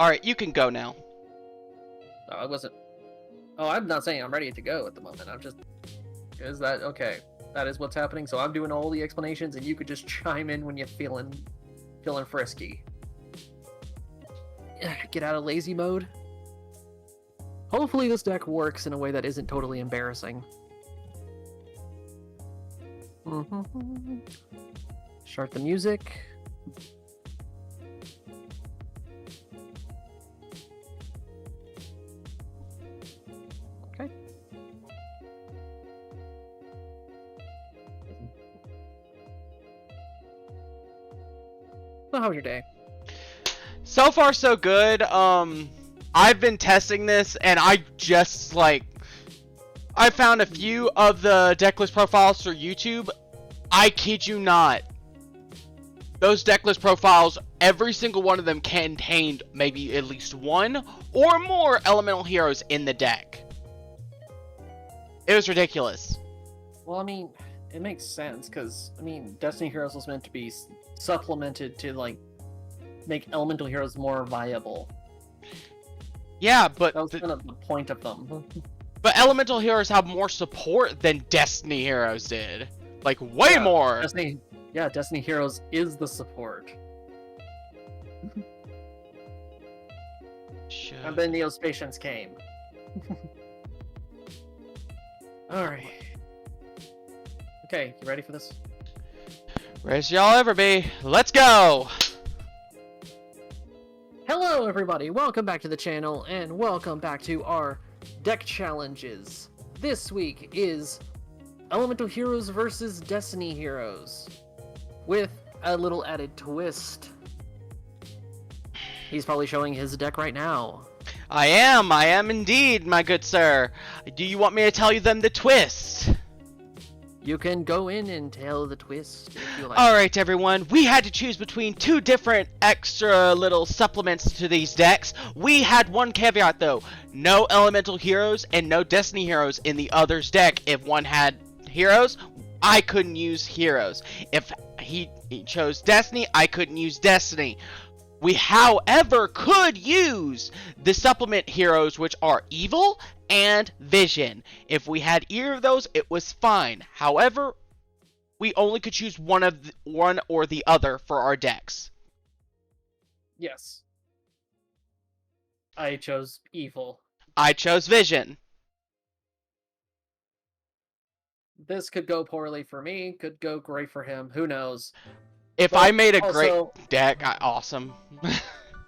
Alright, you can go now. No, I wasn't. Oh, I'm not saying I'm ready to go at the moment. I'm just. Is that okay? That is what's happening. So I'm doing all the explanations, and you could just chime in when you're feeling frisky. Get out of lazy mode. Hopefully this deck works in a way that isn't totally embarrassing. Start the music. Okay. So how was your day? So far, so good. I've been testing this, and I just, like... I found a few of the decklist profiles through YouTube. I kid you not. Those decklist profiles, every single one of them contained maybe at least one or more elemental heroes in the deck. It was ridiculous. Well, I mean, it makes sense, because, I mean, Destiny Heroes was meant to be supplemented to, like, make elemental heroes more viable. Yeah, but... That was kind of the point of them. But elemental heroes have more support than Destiny heroes did. Like, way more! Destiny Heroes is the support. And then Neospatians came. Alright. Okay, you ready for this? Ready as y'all ever be. Let's go! Hello everybody, welcome back to the channel, and welcome back to our deck challenges. This week is Elemental Heroes versus Destiny Heroes, with a little added twist. He's probably showing his deck right now. I am indeed, my good sir. Do you want me to tell you the twist? You can go in and tell the twist if you like. Alright everyone, we had to choose between two different extra little supplements to these decks. We had one caveat though, no elemental heroes and no destiny heroes in the other's deck. If one had heroes, I couldn't use heroes. If he chose destiny, I couldn't use destiny. We, however, could use the supplement heroes, which are Evil and Vision. If we had either of those, it was fine. However, we only could choose one or the other for our decks. Yes. I chose Evil. I chose Vision. This could go poorly for me, could go great for him, who knows. If But I made a also, great deck, awesome.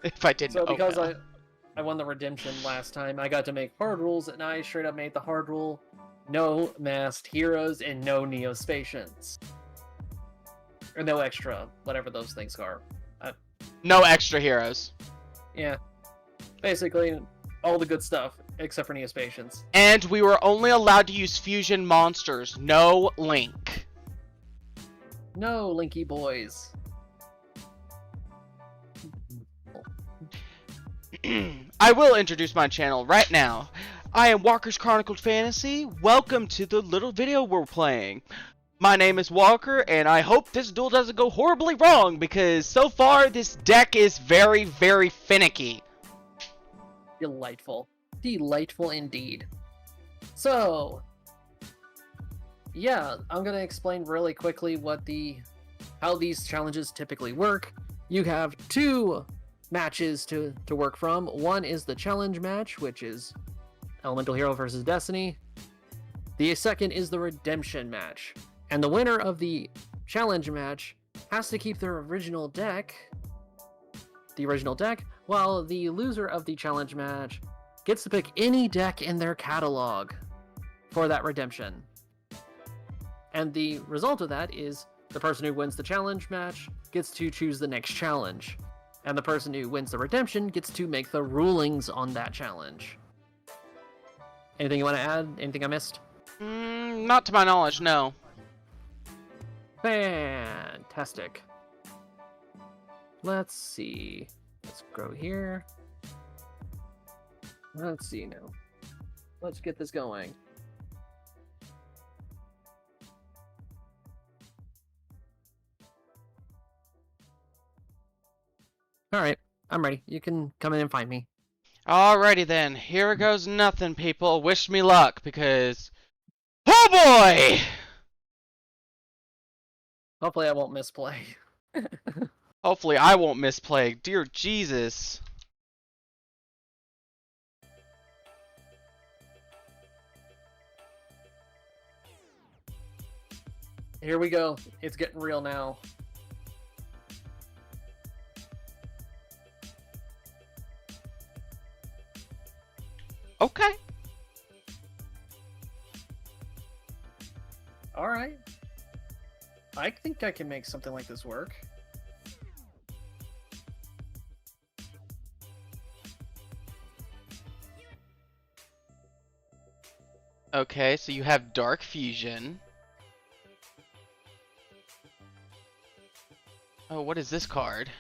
If I didn't, so because no. I won the redemption last time, I got to make hard rules, and I straight up made the hard rule: no masked heroes and no Neospatians. Or no extra, whatever those things are. No extra heroes. Yeah. Basically, all the good stuff, except for Neospatians. And we were only allowed to use fusion monsters, no Link. No, Linky boys. I will introduce my channel right now. I am Walker's Chronicled Fantasy. Welcome to the little video we're playing. My name is Walker, and I hope this duel doesn't go horribly wrong, because so far this deck is very, very finicky. Delightful. Delightful indeed. So, yeah, I'm gonna explain really quickly how these challenges typically work. You have two matches to work from. One is the challenge match, which is Elemental Hero versus Destiny. The second is the redemption match. And the winner of the challenge match has to keep their original deck, while the loser of the challenge match gets to pick any deck in their catalog for that redemption. And the result of that is the person who wins the challenge match gets to choose the next challenge. And the person who wins the redemption gets to make the rulings on that challenge. Anything you want to add? Anything I missed? Not to my knowledge, no. Fantastic. Let's see. Let's go here. Let's see now. Let's get this going. Alright. I'm ready. You can come in and find me. Alrighty then, here goes nothing, people. Wish me luck, because... Oh boy! Hopefully I won't misplay. Hopefully I won't misplay. Dear Jesus. Here we go. It's getting real now. Okay. Alright. I think I can make something like this work. Okay, so you have Dark Fusion. Oh, what is this card?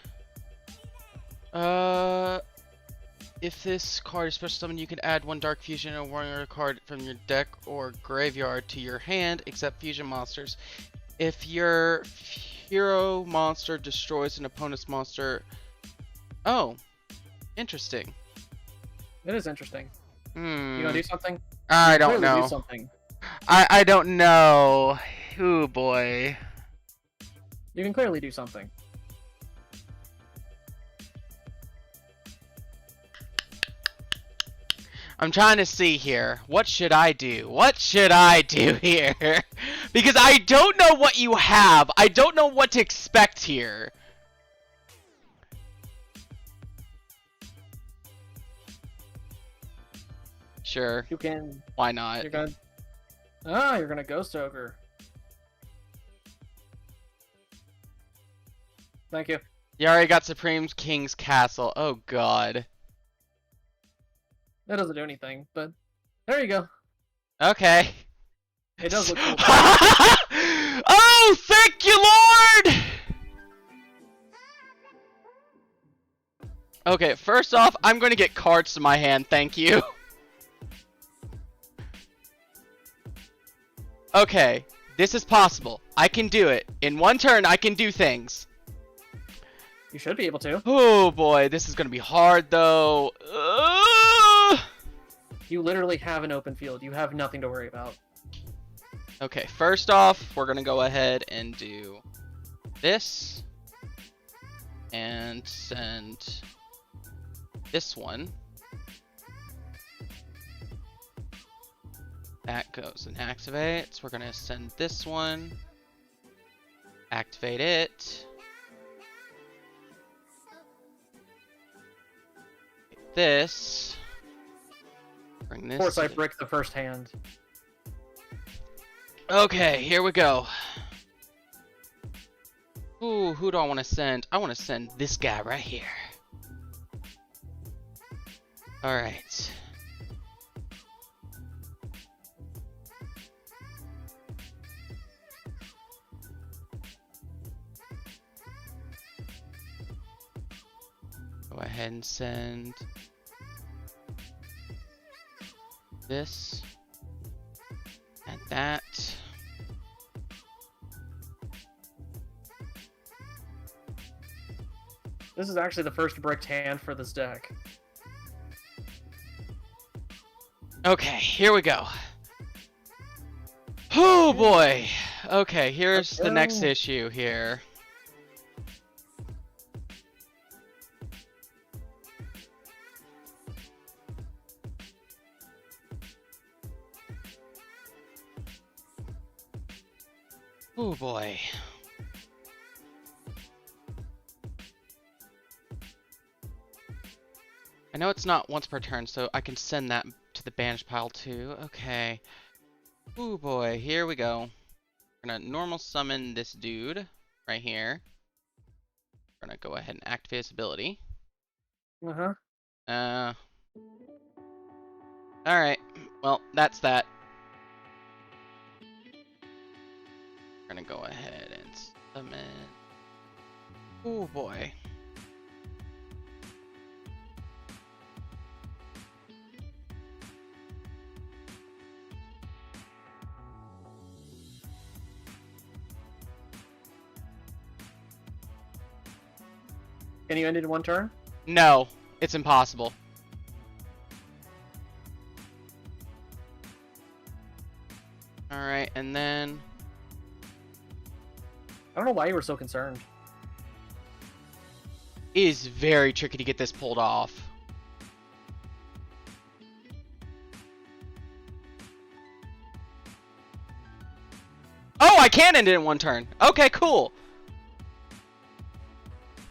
If this card is special summon, you can add one Dark Fusion or warrior card from your deck or graveyard to your hand, except fusion monsters. If your hero monster destroys an opponent's monster... Oh, interesting. It is interesting. You gonna do something? I don't Clearly know. do something. I don't know. Ooh, boy. You can clearly do something. I'm trying to see here. What should I do? What should I do here? Because I don't know what you have. I don't know what to expect here. Sure. You can. Why not? You're gonna. You're gonna Ghost Ogre. Thank you. You already got Supreme King's Castle. Oh, God. That doesn't do anything, but there you go. Okay. It does look cool. Oh, thank you, Lord! Okay, first off, I'm going to get cards to my hand, thank you. Okay, this is possible. I can do it. In one turn, I can do things. You should be able to. Oh boy, this is going to be hard, though. You literally have an open field. You have nothing to worry about. Okay, first off, we're going to go ahead and do this. And send this one. That goes and activates. We're going to send this one. Activate it. This. Bring this. Of course, I brick the first hand. Okay, here we go. Ooh, who do I want to send? I want to send this guy right here. Alright. Go ahead and send this and that. This is actually the first bricked hand for this deck. Okay, here we go. Oh boy. Okay, here's the next issue here. Oh boy. I know it's not once per turn, so I can send that to the banish pile too. Okay. Oh boy, here we go. We're gonna normal summon this dude right here. We're gonna go ahead and activate his ability. Alright. Well, that's that. We're gonna go ahead and summon. Oh boy. Can you end it in one turn? No, it's impossible. Alright, and then... I don't know why you were so concerned. It is very tricky to get this pulled off. Oh, I can end it in one turn. Okay, cool.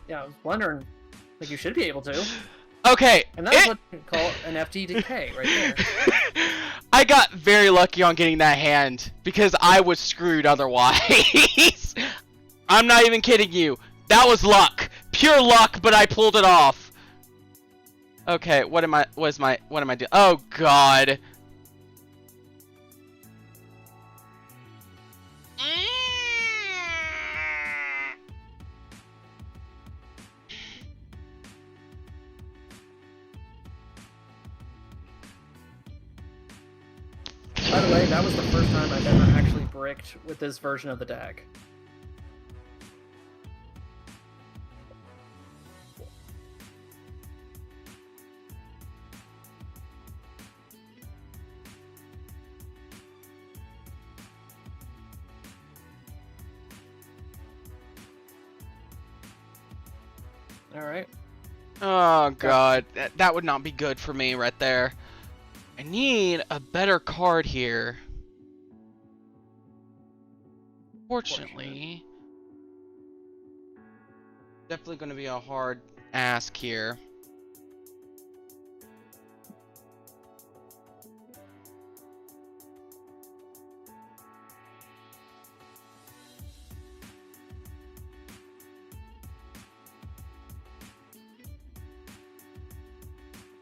Yeah, I was wondering. Like, you should be able to. Okay. And that's what you call an FTDK right there. I got very lucky on getting that hand because I was screwed otherwise. I'm not even kidding you. That was luck. Pure luck, but I pulled it off. Okay, what am I doing? Oh god. By the way, that was the first time I've ever actually bricked with this version of the deck. Alright. Oh god, that would not be good for me right there. I need a better card here. Fortunately, definitely going to be a hard ask here.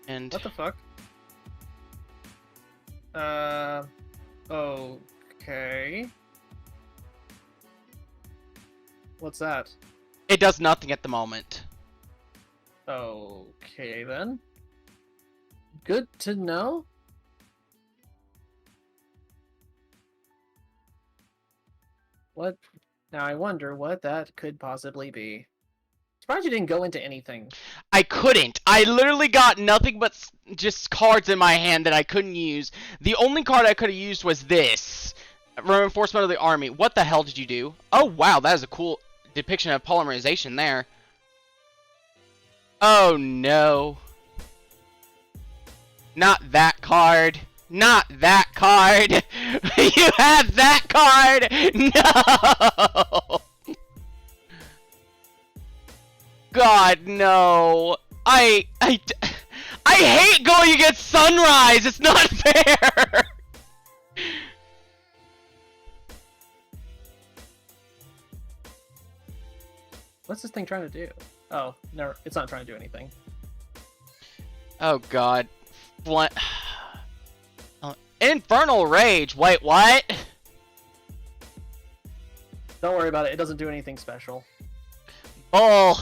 And What the fuck? Okay. What's that? it does nothing at the moment. Okay, then. Good to know. What? Now I wonder what that could possibly be. Surprised you didn't go into anything. I couldn't. I literally got nothing but just cards in my hand that I couldn't use. The only card I could have used was this. Reinforcement of the army. What the hell did you do? Oh, wow. That is a cool depiction of polymerization there. Oh, no. Not that card. Not that card. You have that card. No. God, no. I hate going against Sunrise. It's not fair. What's this thing trying to do? Oh, no, it's not trying to do anything. Oh God. What? Infernal Rage. Wait, what? Don't worry about it. It doesn't do anything special. Bull.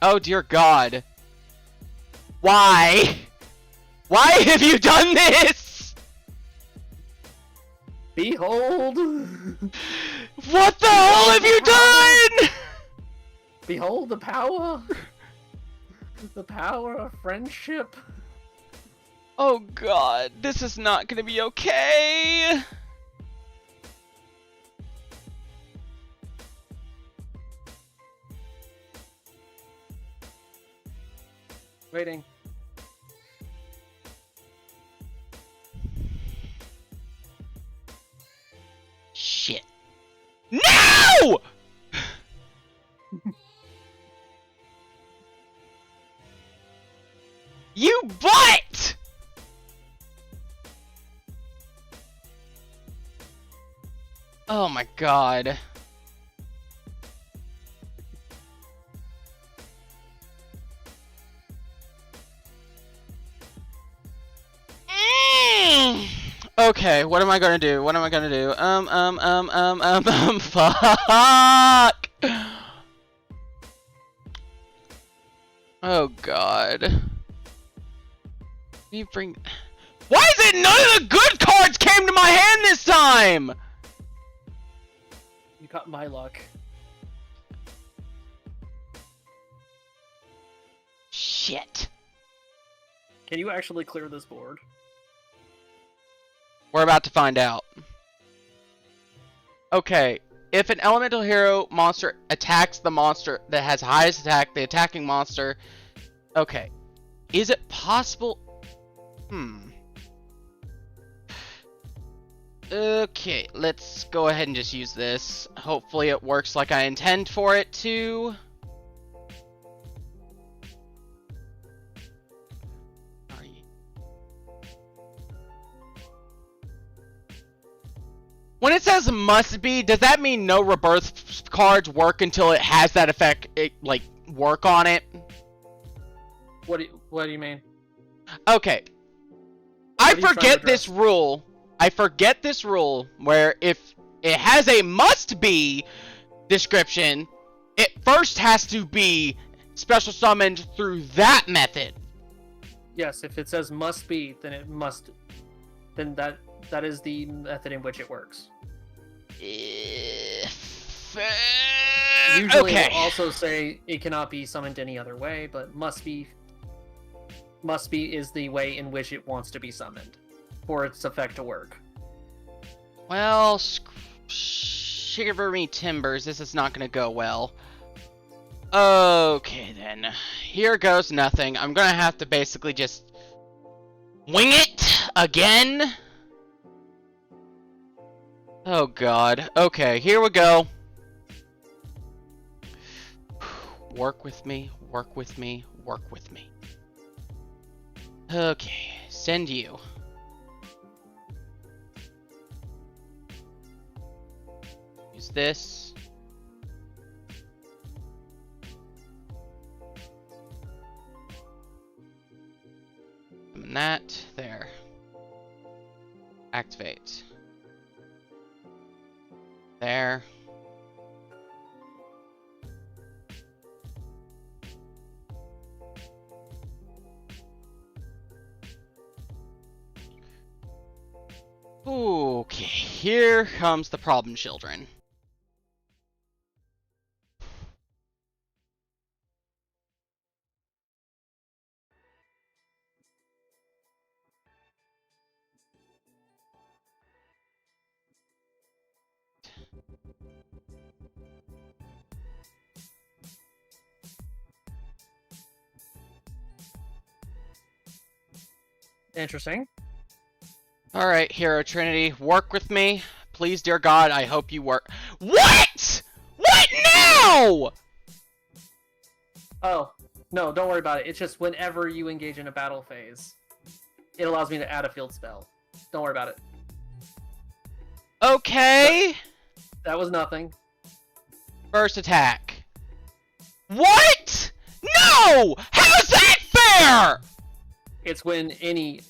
Oh dear God. Why? Why have you done this? Behold! What the hell have you done? Behold the power! The power of friendship. Oh God, this is not gonna be okay. Waiting. Shit. No! You butt! Oh my God. Okay, what am I gonna do? What am I gonna do? Fuck! Oh God. You bring... Why is it none of the good cards came to my hand this time? You got my luck. Shit. Can you actually clear this board? We're about to find out. Okay, if an elemental hero monster attacks the monster that has highest attack, the attacking monster... Okay, is it possible... Okay, let's go ahead and just use this. Hopefully it works like I intend for it to. When it says must be, does that mean no rebirth cards work until it has that effect, work on it? What do you mean? Okay. I forget this rule. I forget this rule where if it has a must be description, it first has to be special summoned through that method. Yes, if it says must be, then it must. Then that is the method in which it works. Usually Okay. it'll also say it cannot be summoned any other way, but must be is the way in which it wants to be summoned for its effect to work. Well, shiver me timbers, this is not gonna go well. Okay then, here goes nothing. I'm gonna have to basically just wing it again. Oh god. Okay, here we go. Work with me, work with me, work with me. Okay, send you. Use this. And that, there. Activate. There. Okay, here comes the problem, children. Interesting. Alright, Hero Trinity, work with me. Please, dear God, I hope you work. What?! What now?! Oh, no, don't worry about it. It's just whenever you engage in a battle phase, it allows me to add a field spell. Don't worry about it. Okay. That was nothing. First attack. What?! No! How's that fair?! It's when any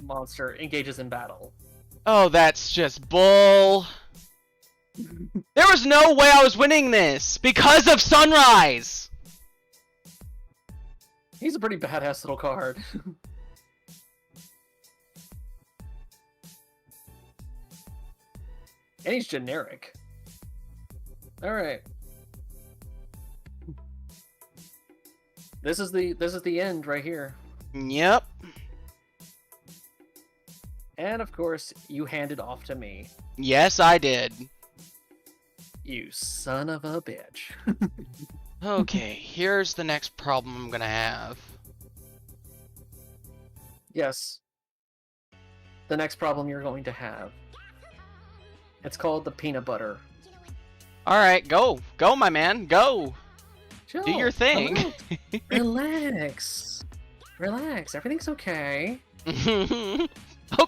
monster engages in battle. Oh, that's just bull. There was no way I was winning this because of Sunrise. He's a pretty badass little card. And he's generic. Alright. This is the end right here. Yep. And of course, you hand it off to me. Yes, I did. You son of a bitch. Okay, here's the next problem I'm gonna have. Yes. The next problem you're going to have. It's called the peanut butter. Alright, go. Go, my man. Go. Chill. Do your thing. Relax. Relax. Everything's okay. Okay.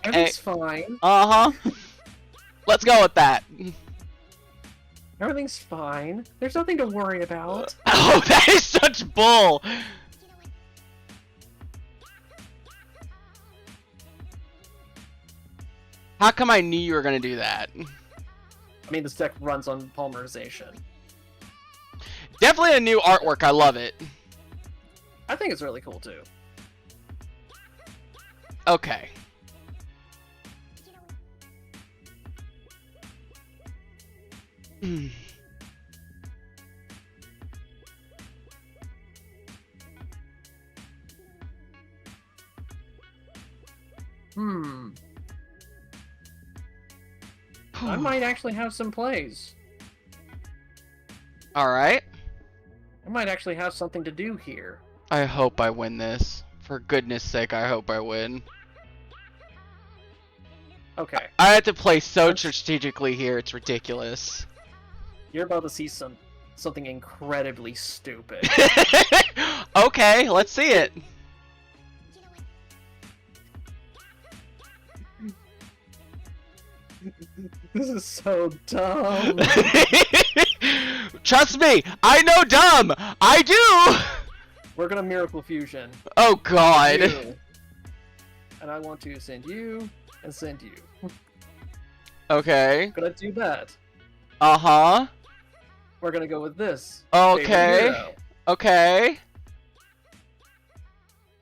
Everything's fine. Uh-huh. Let's go with that. Everything's fine. There's nothing to worry about. Oh, that is such bull. How come I knew you were gonna do that? I mean, this deck runs on polymerization. Definitely a new artwork. I love it. I think it's really cool too. Okay. I might actually have some plays. Alright. I might actually have something to do here. I hope I win this. For goodness sake, I hope I win. Okay. I have to play so strategically here, it's ridiculous. You're about to see something incredibly stupid. Okay, let's see it. This is so dumb. Trust me, I know dumb. I do. We're gonna Miracle Fusion. Oh God. You. And I want to send you and send you. Okay. Gonna do that. Uh-huh. We're gonna go with this. Okay. Okay.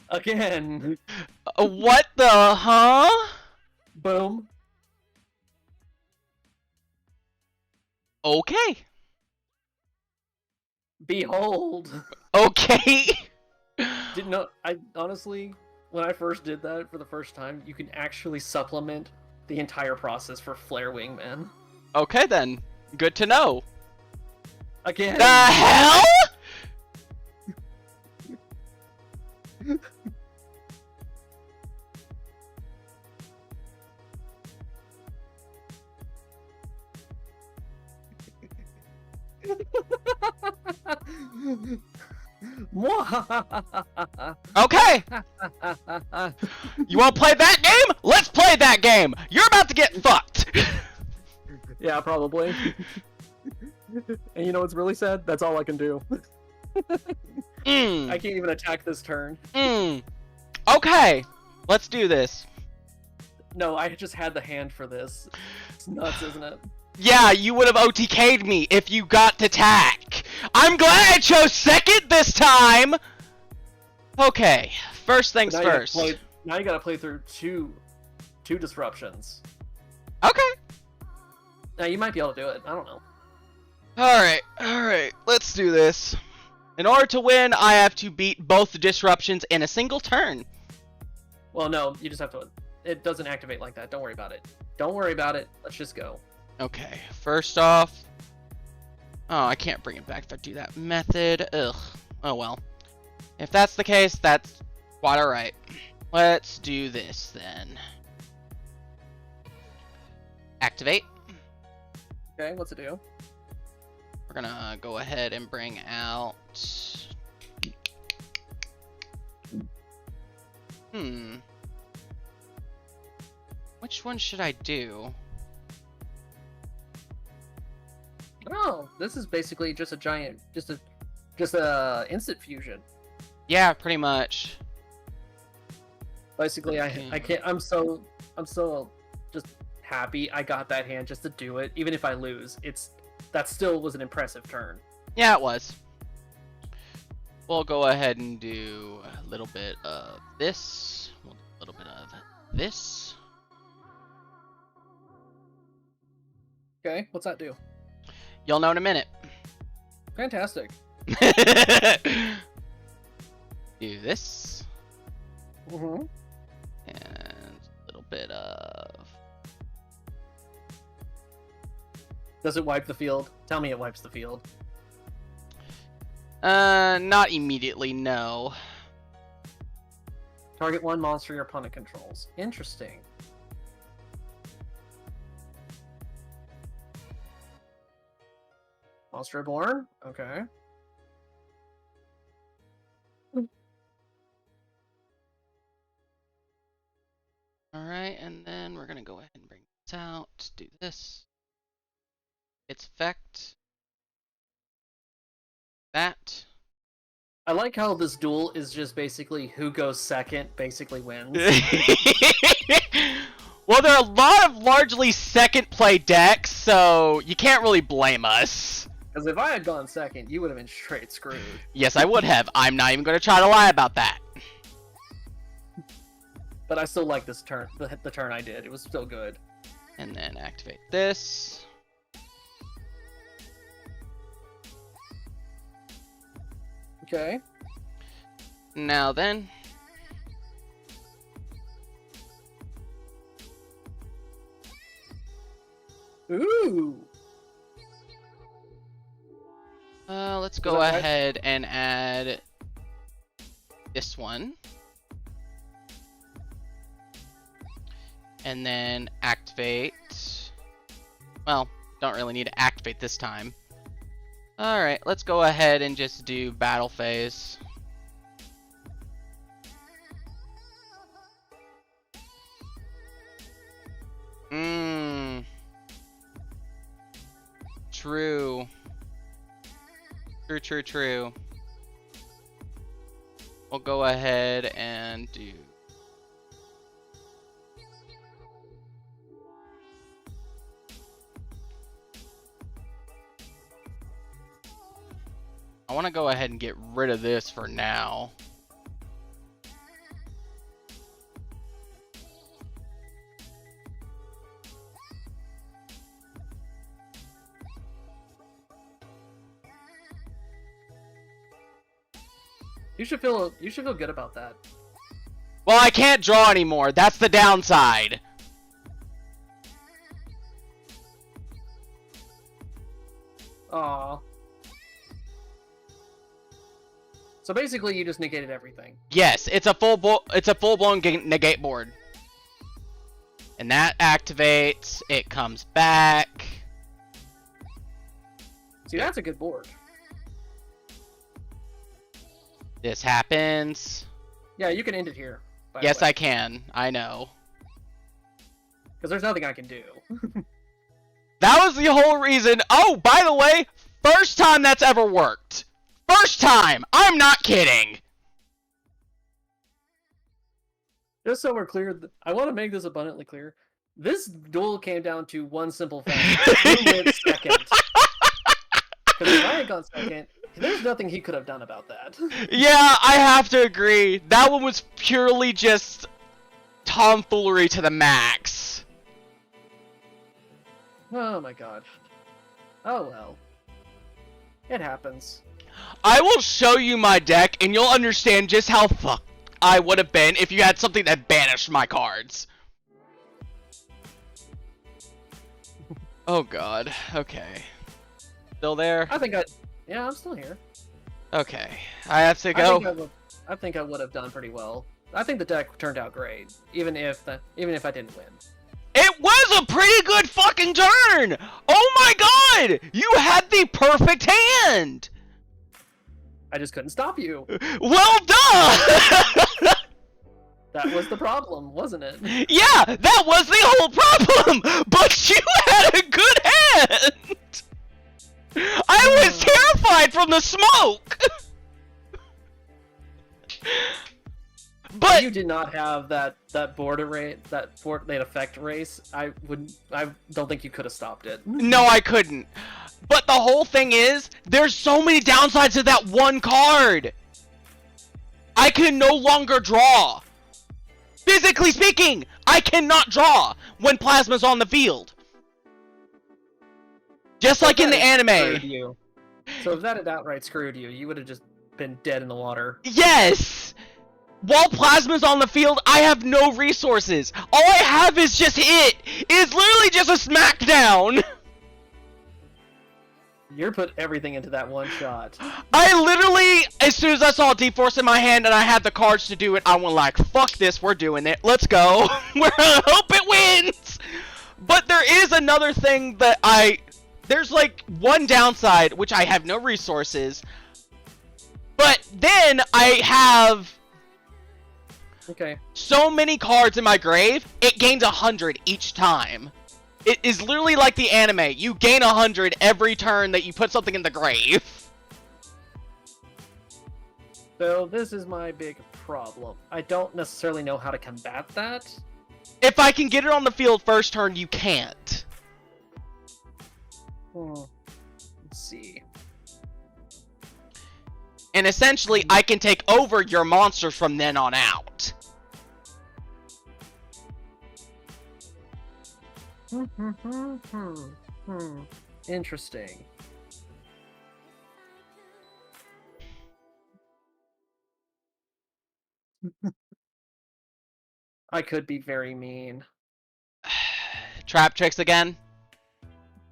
Again. What the huh? Boom. Okay. Behold. Okay. Didn't know. I honestly, when I first did that for the first time, you can actually supplement the entire process for Flare Wingman. Okay then. Good to know. Again. The hell? Okay. You want to play that game? Let's play that game. You're about to get fucked. Yeah, probably. And you know what's really sad? That's all I can do. I can't even attack this turn. Okay. Let's do this. No, I just had the hand for this. It's nuts, isn't it? Yeah, you would have OTK'd me if you got to attack. I'm glad I chose second this time. Okay, first things first. Now you gotta play through two disruptions. Okay. Now you might be able to do it. I don't know. Alright, let's do this. In order to win, I have to beat both disruptions in a single turn. Well, no, you just have to. It doesn't activate like that. Don't worry about it. Don't worry about it. Let's just go. Okay, first off... Oh, I can't bring it back if I do that method. Ugh. Oh well. If that's the case, that's quite alright. Let's do this then. Activate. Okay, what's it do? We're gonna go ahead and bring out... Which one should I do? Oh, this is basically just a giant, just a instant fusion. Yeah, pretty much. Basically, I can't. I'm so just happy I got that hand just to do it. Even if I lose, that still was an impressive turn. Yeah, it was. We'll go ahead and do a little bit of this. A little bit of this. Okay, what's that do? You'll know in a minute. Fantastic. Do this. Mm-hmm. And a little bit of... Does it wipe the field? Tell me it wipes the field. Not immediately, no. Target one monster your opponent controls. Interesting. Monster Reborn? Okay. Alright, and then we're gonna go ahead and bring this out, do this. Its effect. That. I like how this duel is just basically who goes second basically wins. Well, there are a lot of largely second play decks, so you can't really blame us. Because if I had gone second, you would have been straight screwed. Yes, I would have. I'm not even going to try to lie about that. But I still like this turn, the turn I did. It was still good. And then activate this. Okay. Now then. Ooh. Let's go ahead and add this one. And then activate. Well, don't really need to activate this time. Alright, let's go ahead and just do battle phase. True. True. We'll go ahead and do... I want to go ahead and get rid of this for now. You should feel good about that. Well, I can't draw anymore. That's the downside. Aw. So basically, you just negated everything. Yes, it's a full-blown negate board. And that activates. It comes back. See, that's a good board. This happens. Yeah, you can end it here. Yes, I can. I know. Because there's nothing I can do. That was the whole reason. Oh, by the way, first time that's ever worked. First time! I'm not kidding! Just so we're clear, I want to make this abundantly clear. This duel came down to one simple fact. Who went second? Because if I had gone second, there's nothing he could have done about that. Yeah, I have to agree. That one was purely just tomfoolery to the max. Oh my god. Oh well. It happens. I will show you my deck, and you'll understand just how fucked I would have been if you had something that banished my cards. Oh god. Okay. Still there? Yeah, I'm still here. Okay. I have to go. I think I would have done pretty well. I think the deck turned out great, even if I didn't win. It was a pretty good fucking turn! Oh my god! You had the perfect hand! I just couldn't stop you. Well done! That was the problem, wasn't it? Yeah, that was the whole problem! But you had a good hand! I was terrified from the smoke! But you did not have that board array, that board lane effect race. I don't think you could have stopped it. no, I couldn't. But the whole thing is, there's so many downsides to that one card. I can no longer draw. Physically speaking, I cannot draw when Plasma's on the field. Just like in the anime. You. So if that had outright screwed you, you would have just been dead in the water. Yes! While Plasma's on the field, I have no resources. All I have is just it. It's literally just a smackdown. You put everything into that one shot. I literally, as soon as I saw D-Force in my hand and I had the cards to do it, I went like, fuck this, we're doing it. Let's go. We're gonna hope it wins. But there is another thing that there's like one downside, which I have no resources. But then I have so many cards in my grave, it gains 100 each time. It is literally like the anime. You gain 100 every turn that you put something in the grave. So this is my big problem. I don't necessarily know how to combat that. If I can get it on the field first turn, you can't. Let's see. And essentially, I can take over your monsters from then on out. Interesting. I could be very mean. Trap tricks again.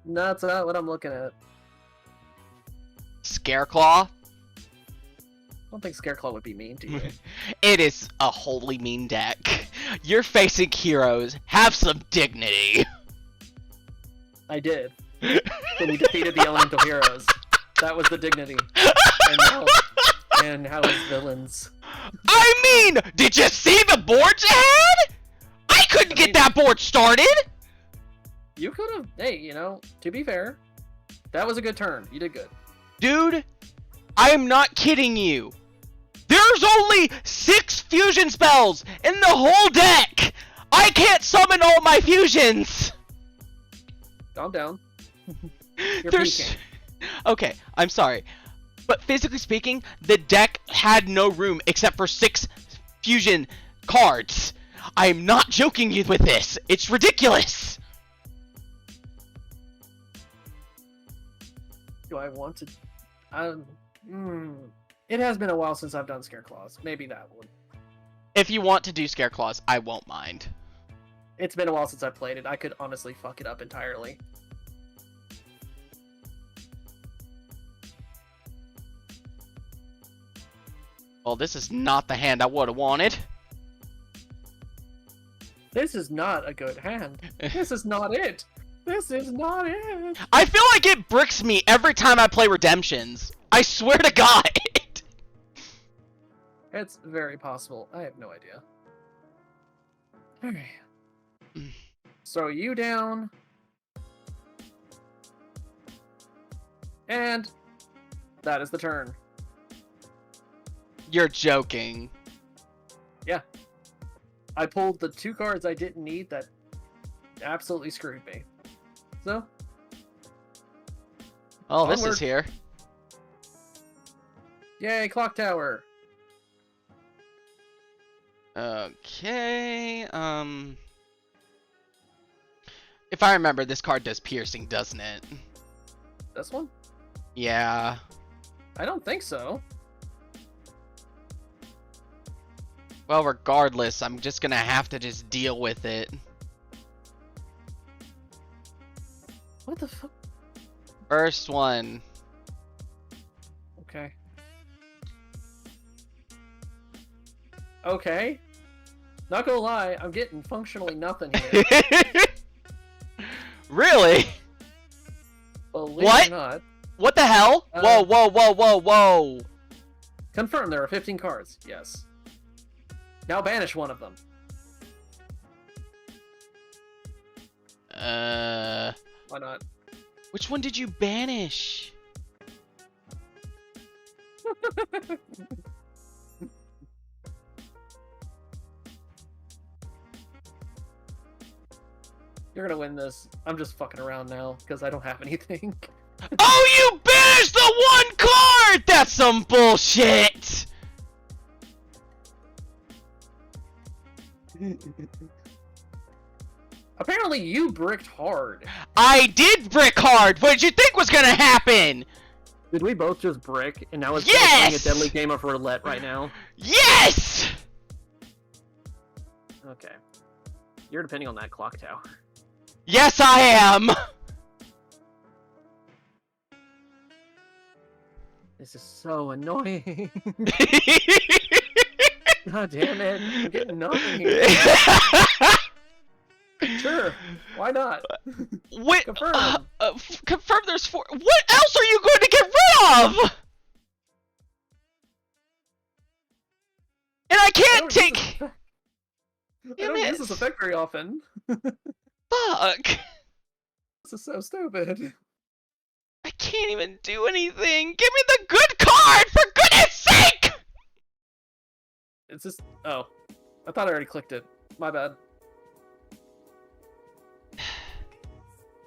No, that's not what I'm looking at. Scareclaw. I don't think Scareclaw would be mean to you. It is a wholly mean deck. You're facing heroes. Have some dignity. I did. When we defeated the elemental heroes. That was the dignity. And how is villains? I mean, did you see the boards ahead? I couldn't get that board started. You could have. Hey, you know, to be fair, that was a good turn. You did good. Dude, I am not kidding you. There's only 6 fusion spells in the whole deck. I can't summon all my fusions. Calm down. You're There's... peeking. Okay, I'm sorry. But physically speaking, the deck had no room except for 6 fusion cards. I'm not joking you with this. It's ridiculous. Do I want to? It has been a while since I've done Scareclaws. Maybe that would. If you want to do Scareclaws, I won't mind. It's been a while since I played it. I could honestly fuck it up entirely. Well, this is not the hand I would have wanted. This is not a good hand. This is not it. This is not it. I feel like it bricks me every time I play Redemptions. I swear to God. It's very possible. I have no idea. Alright. So you down. And that is the turn. You're joking. Yeah. I pulled the 2 cards I didn't need that absolutely screwed me. So. Oh, this Onward. is here. Yay, Clock Tower. Okay, if I remember, this card does piercing, doesn't it? This one? Yeah. I don't think so. Well, regardless, I'm just gonna have to just deal with it. What the fuck? First one. Okay. Okay. Not gonna lie, I'm getting functionally nothing here. Really? Believe What? it or not. What the hell? Whoa, whoa, whoa, whoa, whoa. Confirm there are 15 cards. Yes. Now banish one of them. Why not? Which one did you banish? You're gonna win this. I'm just fucking around now, because I don't have anything. Oh, you banished the one card! That's some bullshit! Apparently you bricked hard. I did brick hard! What did you think was gonna happen? Did we both just brick, and now it's Yes! playing a deadly game of roulette right now? Yes! Okay. You're depending on that clock tower. Yes, I am! This is so annoying. God damn it. I'm getting nothing here. Sure. Why not? Wait, Confirm. confirm there's 4. What else are you going to get rid of? And I can't take... I Damn don't it. use this effect very often. Fuck. This is so stupid. I can't even do anything. Give me the good card, for goodness sake! It's just... Oh. I thought I already clicked it. My bad.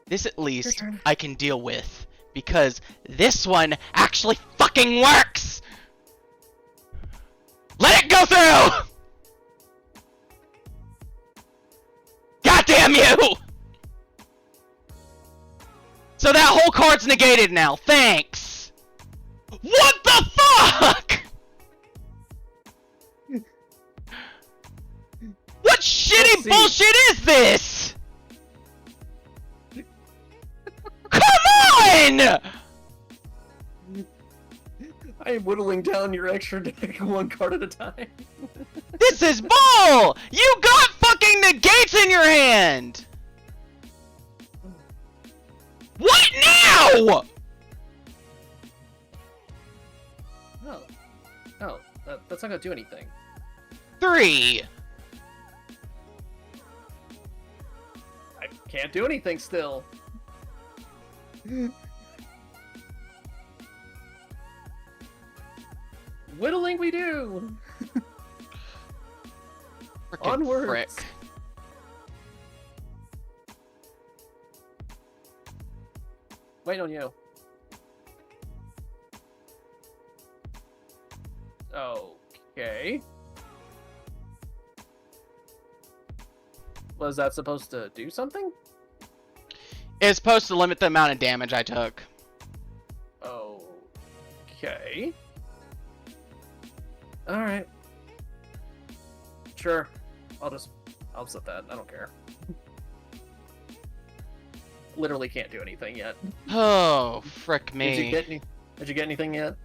This at Your least turn. I can deal with, because this one actually fucking works! Let it go through! God damn you! So that whole card's negated now, thanks! What the fuck?! this? Come on! I am whittling down your extra deck one card at a time. This is bull! You got fucking negates in your hand! What now? Oh, that's not gonna do anything. 3. I can't do anything still. Whittling we do! Frickin' Onwards. frick. Wait on you. Okay. Was that supposed to do something? It's supposed to limit the amount of damage I took. Okay. Alright. Sure. I'll set that. I don't care. Literally can't do anything yet. Oh, frick me. Did you get anything yet?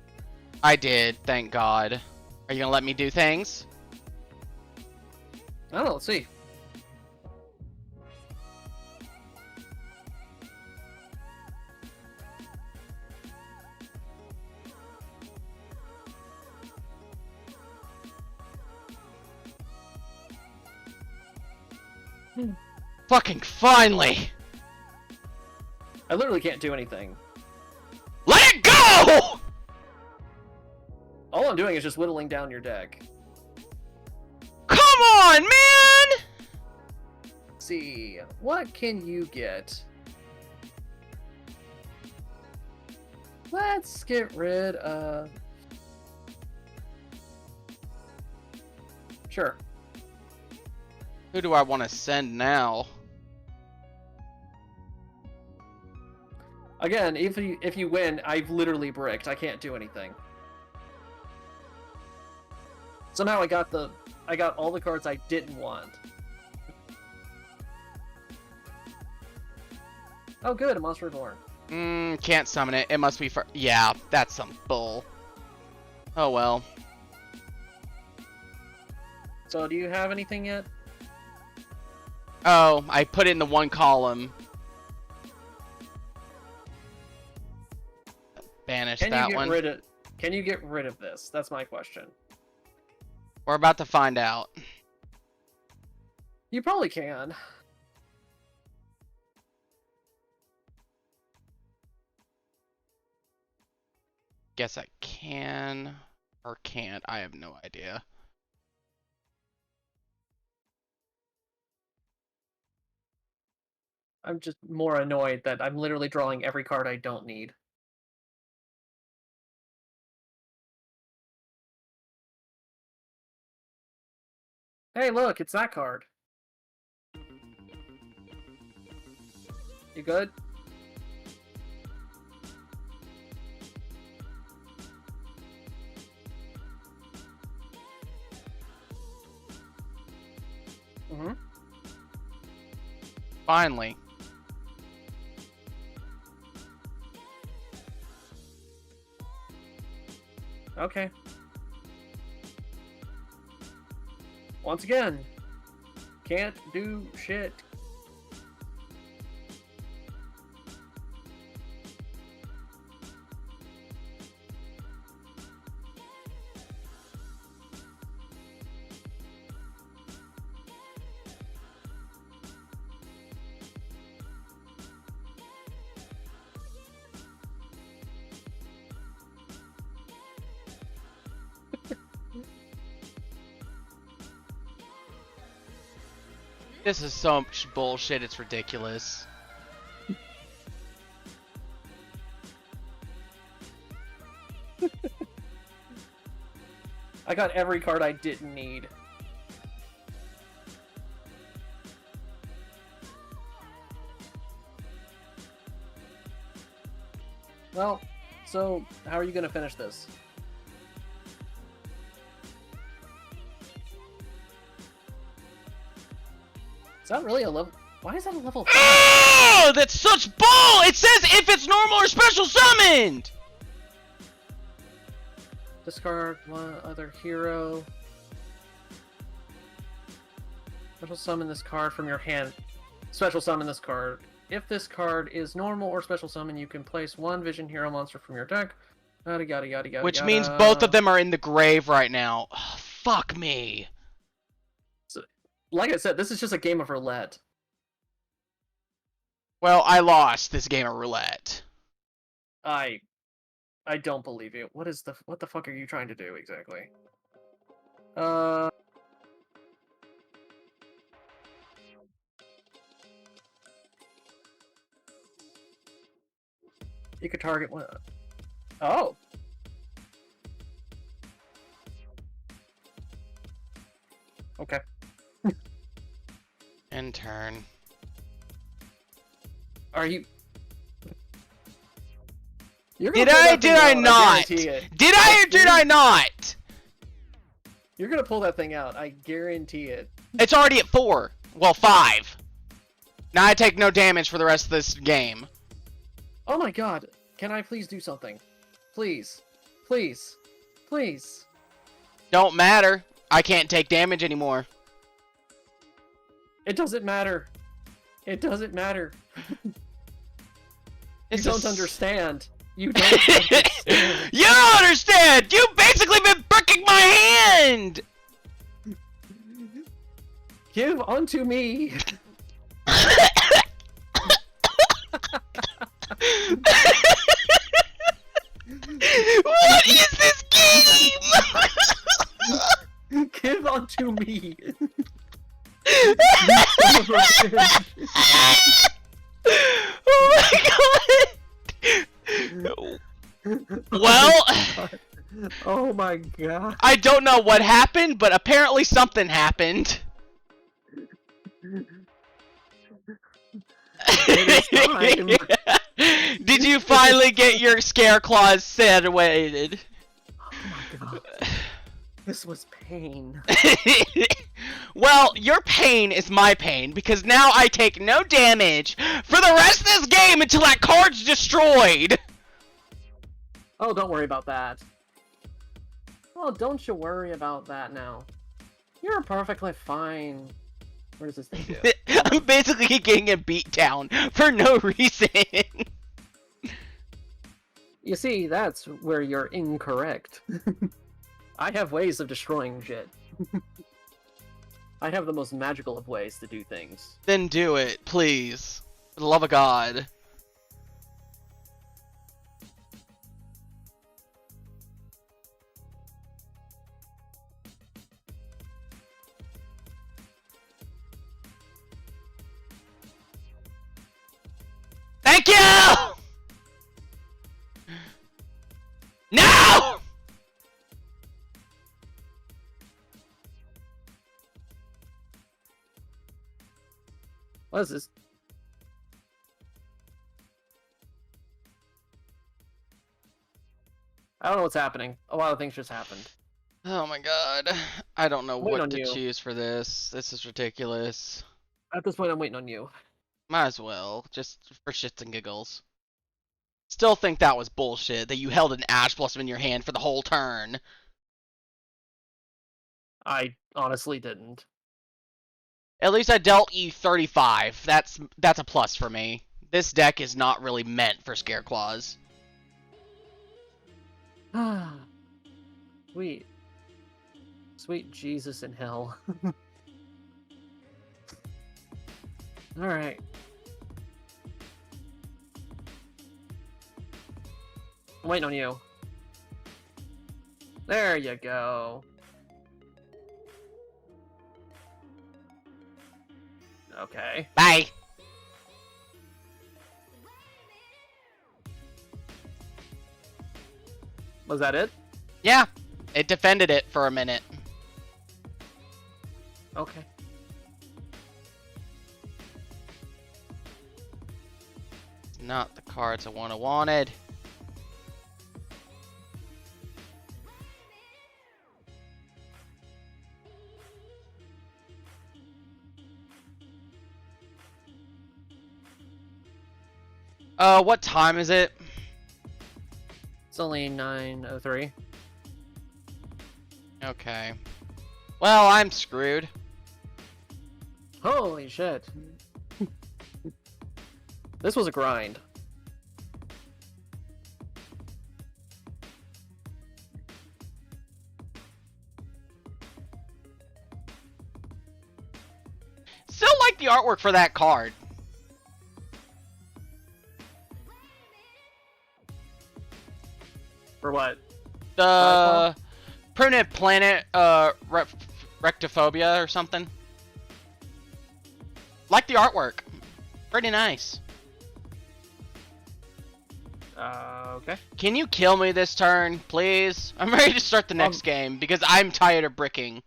I did, thank God. Are you gonna let me do things? I don't know, let's see. Fucking finally! I literally can't do anything. Let it go! All I'm doing is just whittling down your deck. Come on, man! Let's see, what can you get? Let's get rid of... Sure. Who do I want to send now? Again, if you win, I've literally bricked. I can't do anything. Somehow I got all the cards I didn't want. Oh good, a Monster Reborn. Can't summon it. It must be for... Yeah, that's some bull. Oh well. So do you have anything yet? Oh, I put it in the one column. Banish that one. Can you get rid of this? That's my question. We're about to find out. You probably can. Guess I can or can't. I have no idea. I'm just more annoyed that I'm literally drawing every card I don't need. Hey, look, it's that card. You good? Mm-hmm. Finally. Okay. Once again, can't do shit. This is so much bullshit, it's ridiculous. I got every card I didn't need. Well, so how are you gonna finish this? that really a level? Why is that a level 5? Oh, that's such bull! It says if it's normal or special summoned! Discard one other hero. Special summon this card from your hand. Special summon this card. If this card is normal or special summon, you can place one vision hero monster from your deck. Yada yada yada yada. Which means both of them are in the grave right now. Oh, fuck me. So, like I said, this is just a game of roulette. Well, I lost this game of roulette. I don't believe you. What the fuck are you trying to do exactly? You could target one. Oh. Okay. End turn. Are you? Did I not? Did I or did I not? You're gonna pull that thing out. I guarantee it. It's already at 4. Well, 5. Now I take no damage for the rest of this game. Oh my god. Can I please do something? Please. Please. Please. Don't matter. I can't take damage anymore. It doesn't matter. It doesn't matter. You It's don't understand. You don't understand. You don't understand! You've basically been bricking my hand! Give unto me. What is this game? Give unto me. Oh my god! Well, oh my god. I don't know what happened, but apparently something happened. It is time. Did you finally get your scare claws situated? Oh my god. This was pain. Well, your pain is my pain, because now I take no damage for the rest of this game until that card's destroyed! Oh, don't worry about that. Oh, don't you worry about that now. You're perfectly fine. What does this thing do? I'm basically getting a beatdown for no reason. You see, that's where you're incorrect. I have ways of destroying shit. I have the most magical of ways to do things. Then do it, please. For the love of God. Thank you! No! What is this? I don't know what's happening. A lot of things just happened. Oh my god. I don't know Wait what on to you. choose for this. This is ridiculous. At this point, I'm waiting on you. Might as well, just for shits and giggles. Still think that was bullshit, that you held an Ash Blossom in your hand for the whole turn. I honestly didn't. At least I dealt you 35. That's a plus for me. This deck is not really meant for Scare Claws. Sweet. Sweet Jesus in hell. Alright. I'm waiting on you. There you go. Okay. Bye! Was that it? Yeah, it defended it for a minute. Okay. It's not the cards I wanted. What time is it? It's only 9:03. Okay. Well, I'm screwed. Holy shit. This was a grind. Still like the artwork for that card. For what? The Primitive Planet, Rectophobia or something. Like the artwork. Pretty nice. Okay. Can you kill me this turn, please? I'm ready to start the next game because I'm tired of bricking.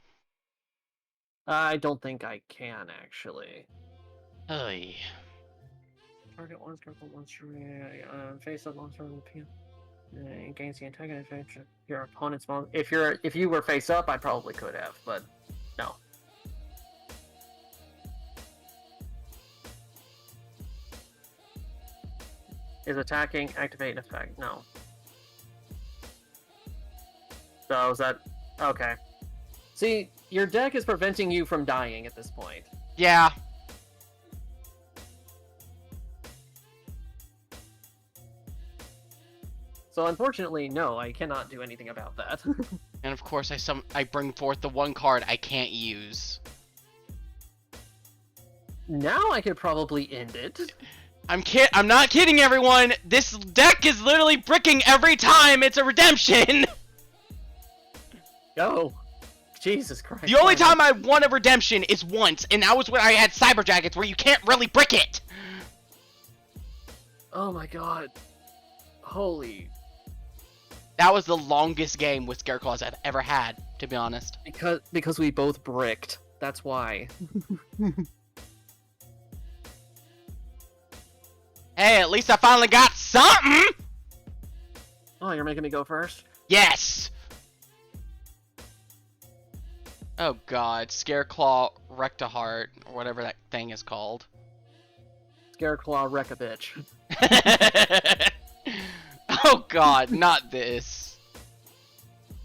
I don't think I can, actually. Oy. Target one circle monster face up monster on the field. Gains the antagonist effect. Your opponent's mon. If you were face up, I probably could have, but no. Is attacking activate effect? No. So is that okay? See, your deck is preventing you from dying at this point. Yeah. So unfortunately, no, I cannot do anything about that. And of course I bring forth the one card I can't use. Now I could probably end it. I'm not kidding, everyone. This deck is literally bricking every time it's a redemption. Go. Jesus Christ. The only time I won a redemption is once, and that was when I had Cyber Jackets, where you can't really brick it. Oh my god. Holy. That was the longest game with Scareclaws I've ever had, to be honest. Because we both bricked. That's why. Hey, at least I finally got something! Oh, you're making me go first? Yes! Oh god, Scareclaw Rectahart, or whatever that thing is called. Scareclaw wreck a bitch. Oh god, not this.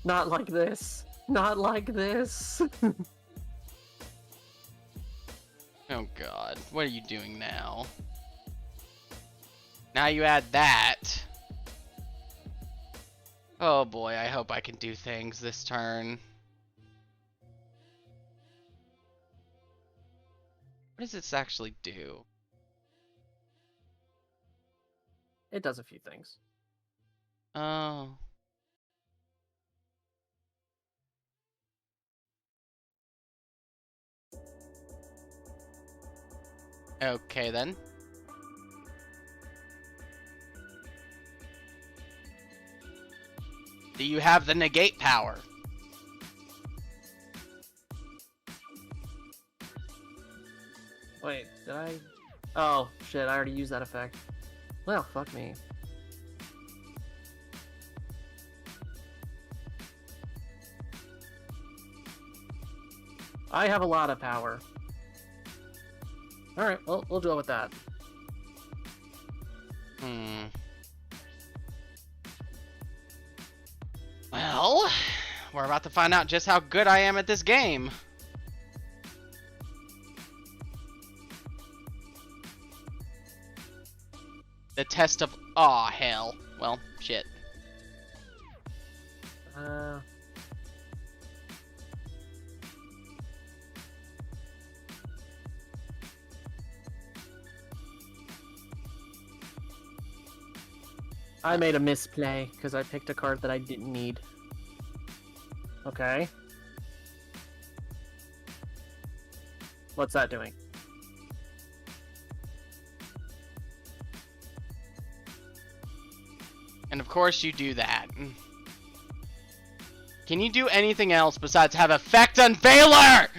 Not like this. Not like this. Oh god, what are you doing now? Now you add that. Oh boy, I hope I can do things this turn. What does this actually do? It does a few things. Oh. Okay then. Do you have the negate power? Wait, did I? Oh, shit, I already used that effect. Well, fuck me. I have a lot of power. Alright, well, we'll deal with that. Well, we're about to find out just how good I am at this game. The test of... Aw, hell. Well, shit. I made a misplay, because I picked a card that I didn't need. Okay. What's that doing? And of course you do that. Can you do anything else besides have effect on Veiler?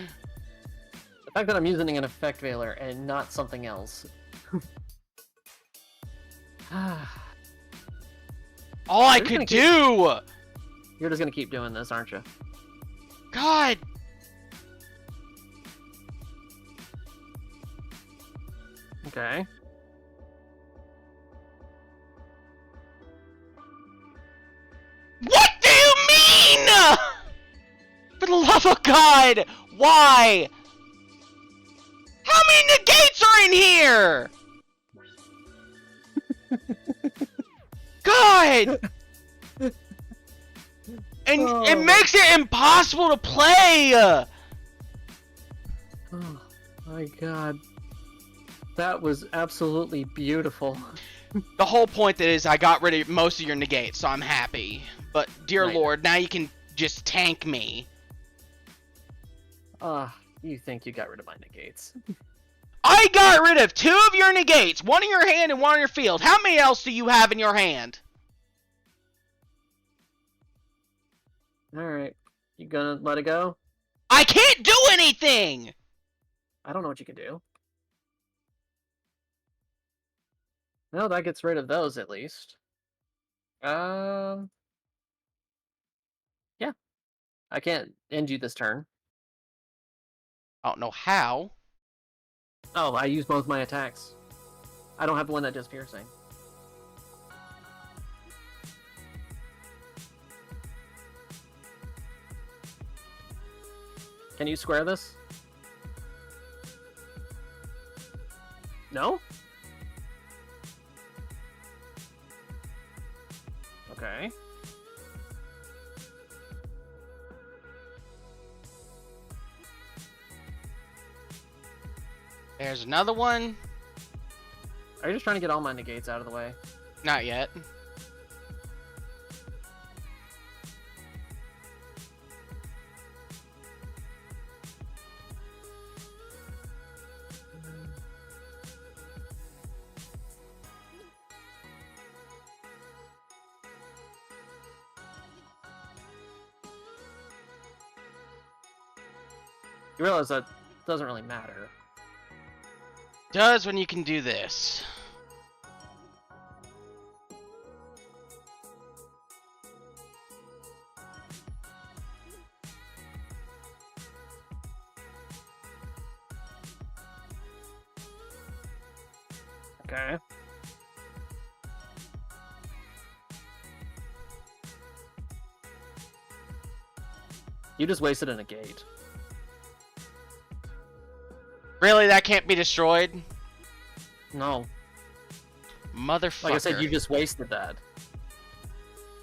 The fact that I'm using an effect veiler and not something else. All I could do! You're just gonna keep doing this, aren't you? God! Okay. God! Why? How many negates are in here? God! And it makes it impossible to play! Oh my god. That was absolutely beautiful. The whole point is I got rid of most of your negates, so I'm happy. But, dear Right. lord, now you can just tank me. You think you got rid of my negates. I got rid of 2 of your negates! 1 in your hand and 1 in your field. How many else do you have in your hand? Alright. You gonna let it go? I can't do anything! I don't know what you can do. No, that gets rid of those at least. Yeah. I can't end you this turn. I don't know how. Oh, I used both my attacks. I don't have one that does piercing. Can you square this? No? Okay. There's another one. Are you just trying to get all my negates out of the way? Not yet. You realize that doesn't really matter. Does when you can do this. Okay. You just wasted a negate. Really, that can't be destroyed? No. Motherfucker. Like I said, you just wasted that.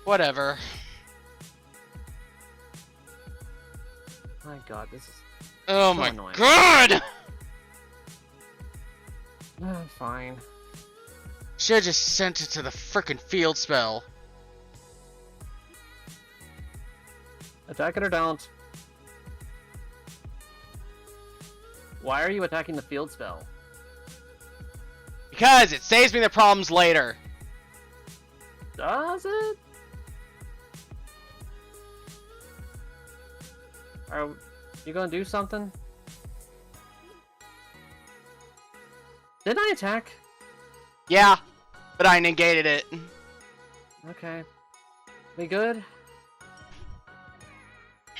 Whatever. My god, this is Oh so my annoying. god! Fine. Should've just sent it to the frickin' field spell. Attack it or don't. Why are you attacking the field spell? Because it saves me the problems later. Does it? Are you gonna do something? Didn't I attack? Yeah, but I negated it. Okay. We good?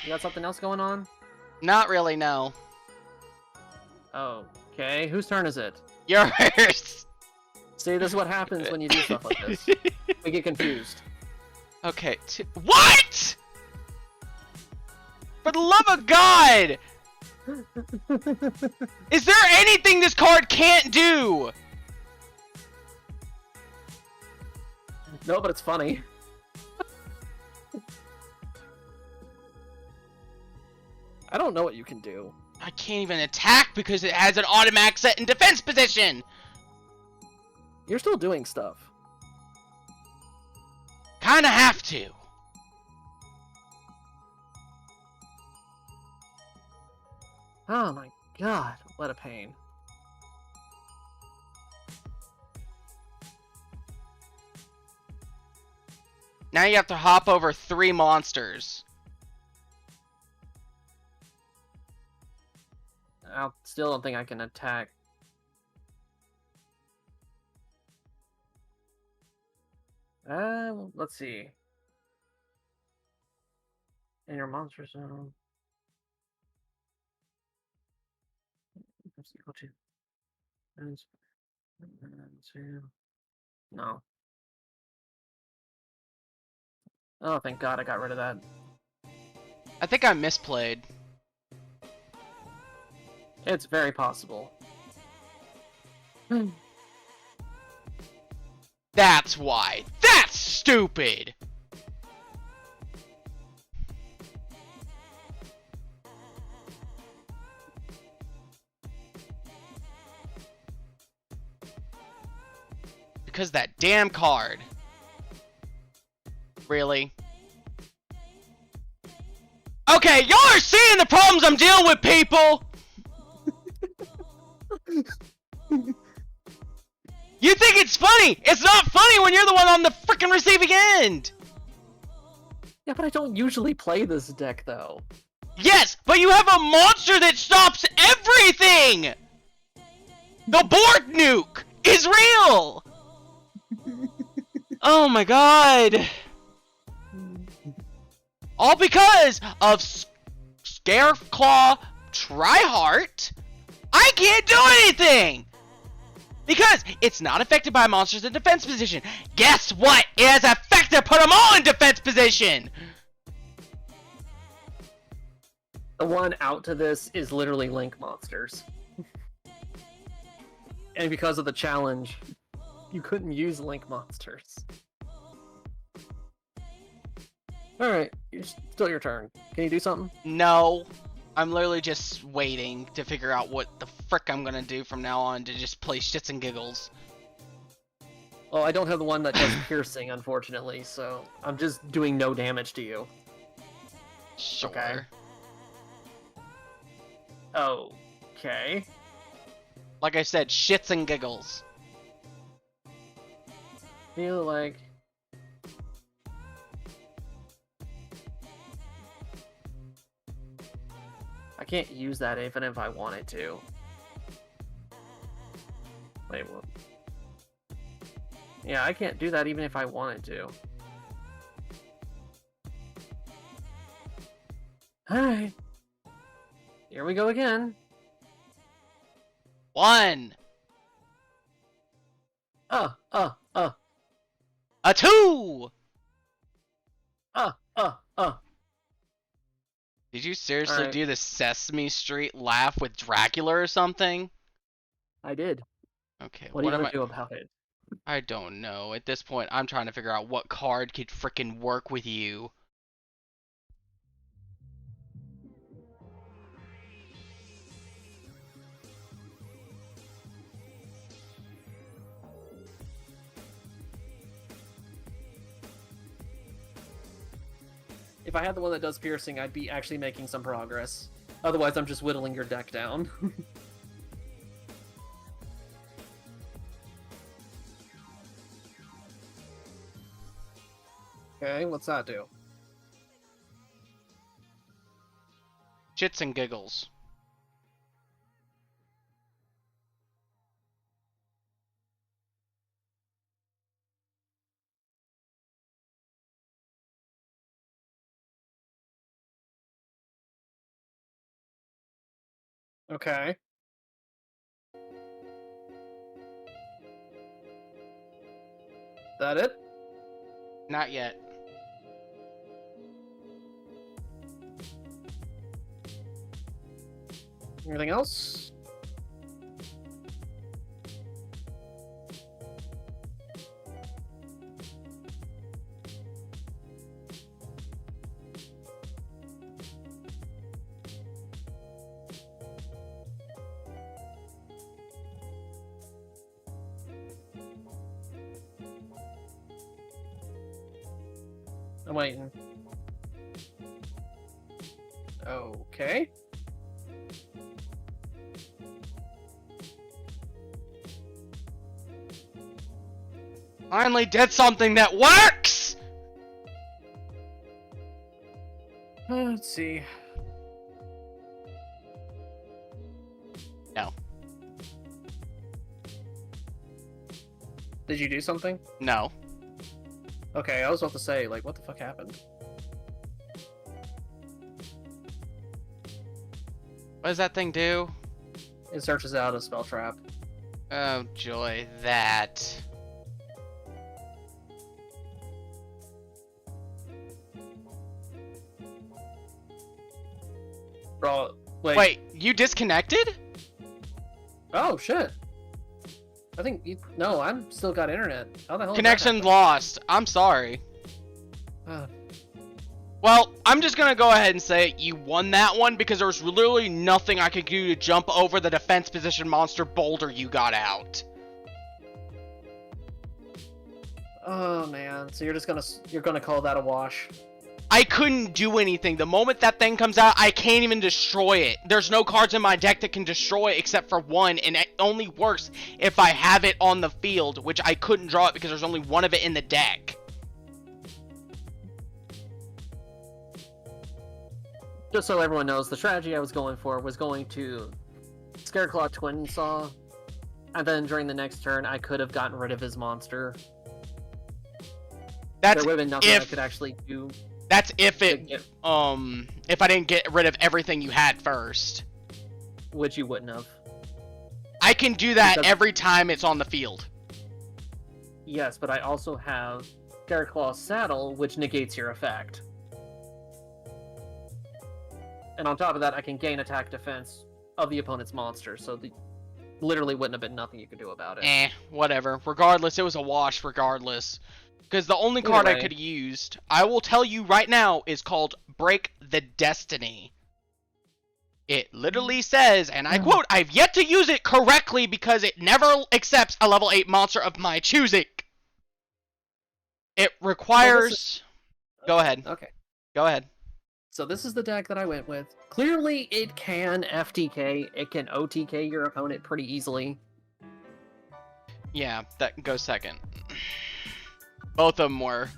You got something else going on? Not really, no. Okay, whose turn is it? Yours! See, this is what happens when you do stuff like this. We get confused. Okay, what?! For the love of God! Is there anything this card can't do? No, but it's funny. I don't know what you can do. I can't even attack because it has an automatic set in defense position! You're still doing stuff. Kinda have to. Oh my god, what a pain. Now you have to hop over 3 monsters. I still don't think I can attack. Let's see. In your monster zone. Let's go to. No. Oh, thank God I got rid of that. I think I misplayed. It's very possible. That's why. That's stupid! Because that damn card. Really? Okay, y'all are seeing the problems I'm dealing with, people! You think it's funny! It's not funny when you're the one on the freaking receiving end! Yeah, but I don't usually play this deck, though. Yes, but you have a monster that stops everything! The board nuke is real! Oh my god! All because of Scareclaw Tryheart? I can't do anything! Because it's not affected by monsters in defense position. Guess what? It has effect to put them all in defense position! The one out to this is literally Link monsters. And because of the challenge, you couldn't use Link monsters. Alright, it's still your turn. Can you do something? No. I'm literally just waiting to figure out what the frick I'm gonna do from now on to just play shits and giggles. Well, I don't have the one that does piercing, unfortunately, so I'm just doing no damage to you. Sure. Okay. Okay. Like I said, shits and giggles. Feel like... I can't use that even if I wanted to. Wait, what? Yeah, I can't do that even if I wanted to. Alright. Here we go again. 1. A 2. Did you seriously Alright. do the Sesame Street laugh with Dracula or something? I did. Okay, What are you am gonna I? do about it? I don't know. At this point, I'm trying to figure out what card could frickin' work with you. If I had the one that does piercing, I'd be actually making some progress. Otherwise, I'm just whittling your deck down. Okay, what's that do? Shits and giggles. Okay. That it? Not yet. Anything else? I'm waiting. Okay. Finally did something that works! Let's see. No. Did you do something? No. Okay, I was about to say, like, what the fuck happened? What does that thing do? It searches out a spell trap. Oh joy, that. Bro, wait. Wait, you disconnected? Oh shit! I think no, I'm still got internet. How the hell? Connection lost. I'm sorry. Well, I'm just gonna go ahead and say you won that one because there was literally nothing I could do to jump over the defense position monster boulder you got out. Oh man, so you're gonna call that a wash? I couldn't do anything. The moment that thing comes out, I can't even destroy it. There's no cards in my deck that can destroy it except for one, and it only works if I have it on the field, which I couldn't draw it because there's only one of it in the deck. Just so everyone knows, the strategy I was going for was going to Scareclaw Twin Saw, and then during the next turn, I could have gotten rid of his monster. That's there would have been nothing I could actually do. That's if if I didn't get rid of everything you had first. Which you wouldn't have. I can do that every time it's on the field. Yes, but I also have Scareclaw's Saddle, which negates your effect. And on top of that, I can gain attack defense of the opponent's monster, so literally wouldn't have been nothing you could do about it. Whatever. Regardless, it was a wash regardless. Because the only card I could have used, I will tell you right now, is called Break the Destiny. It literally says, and I quote, "I've yet to use it correctly because it never accepts a level 8 monster of my choosing." It requires... Go ahead. Okay. Go ahead. So this is the deck that I went with. Clearly, it can FTK. It can OTK your opponent pretty easily. Yeah, that goes second. Both of them were.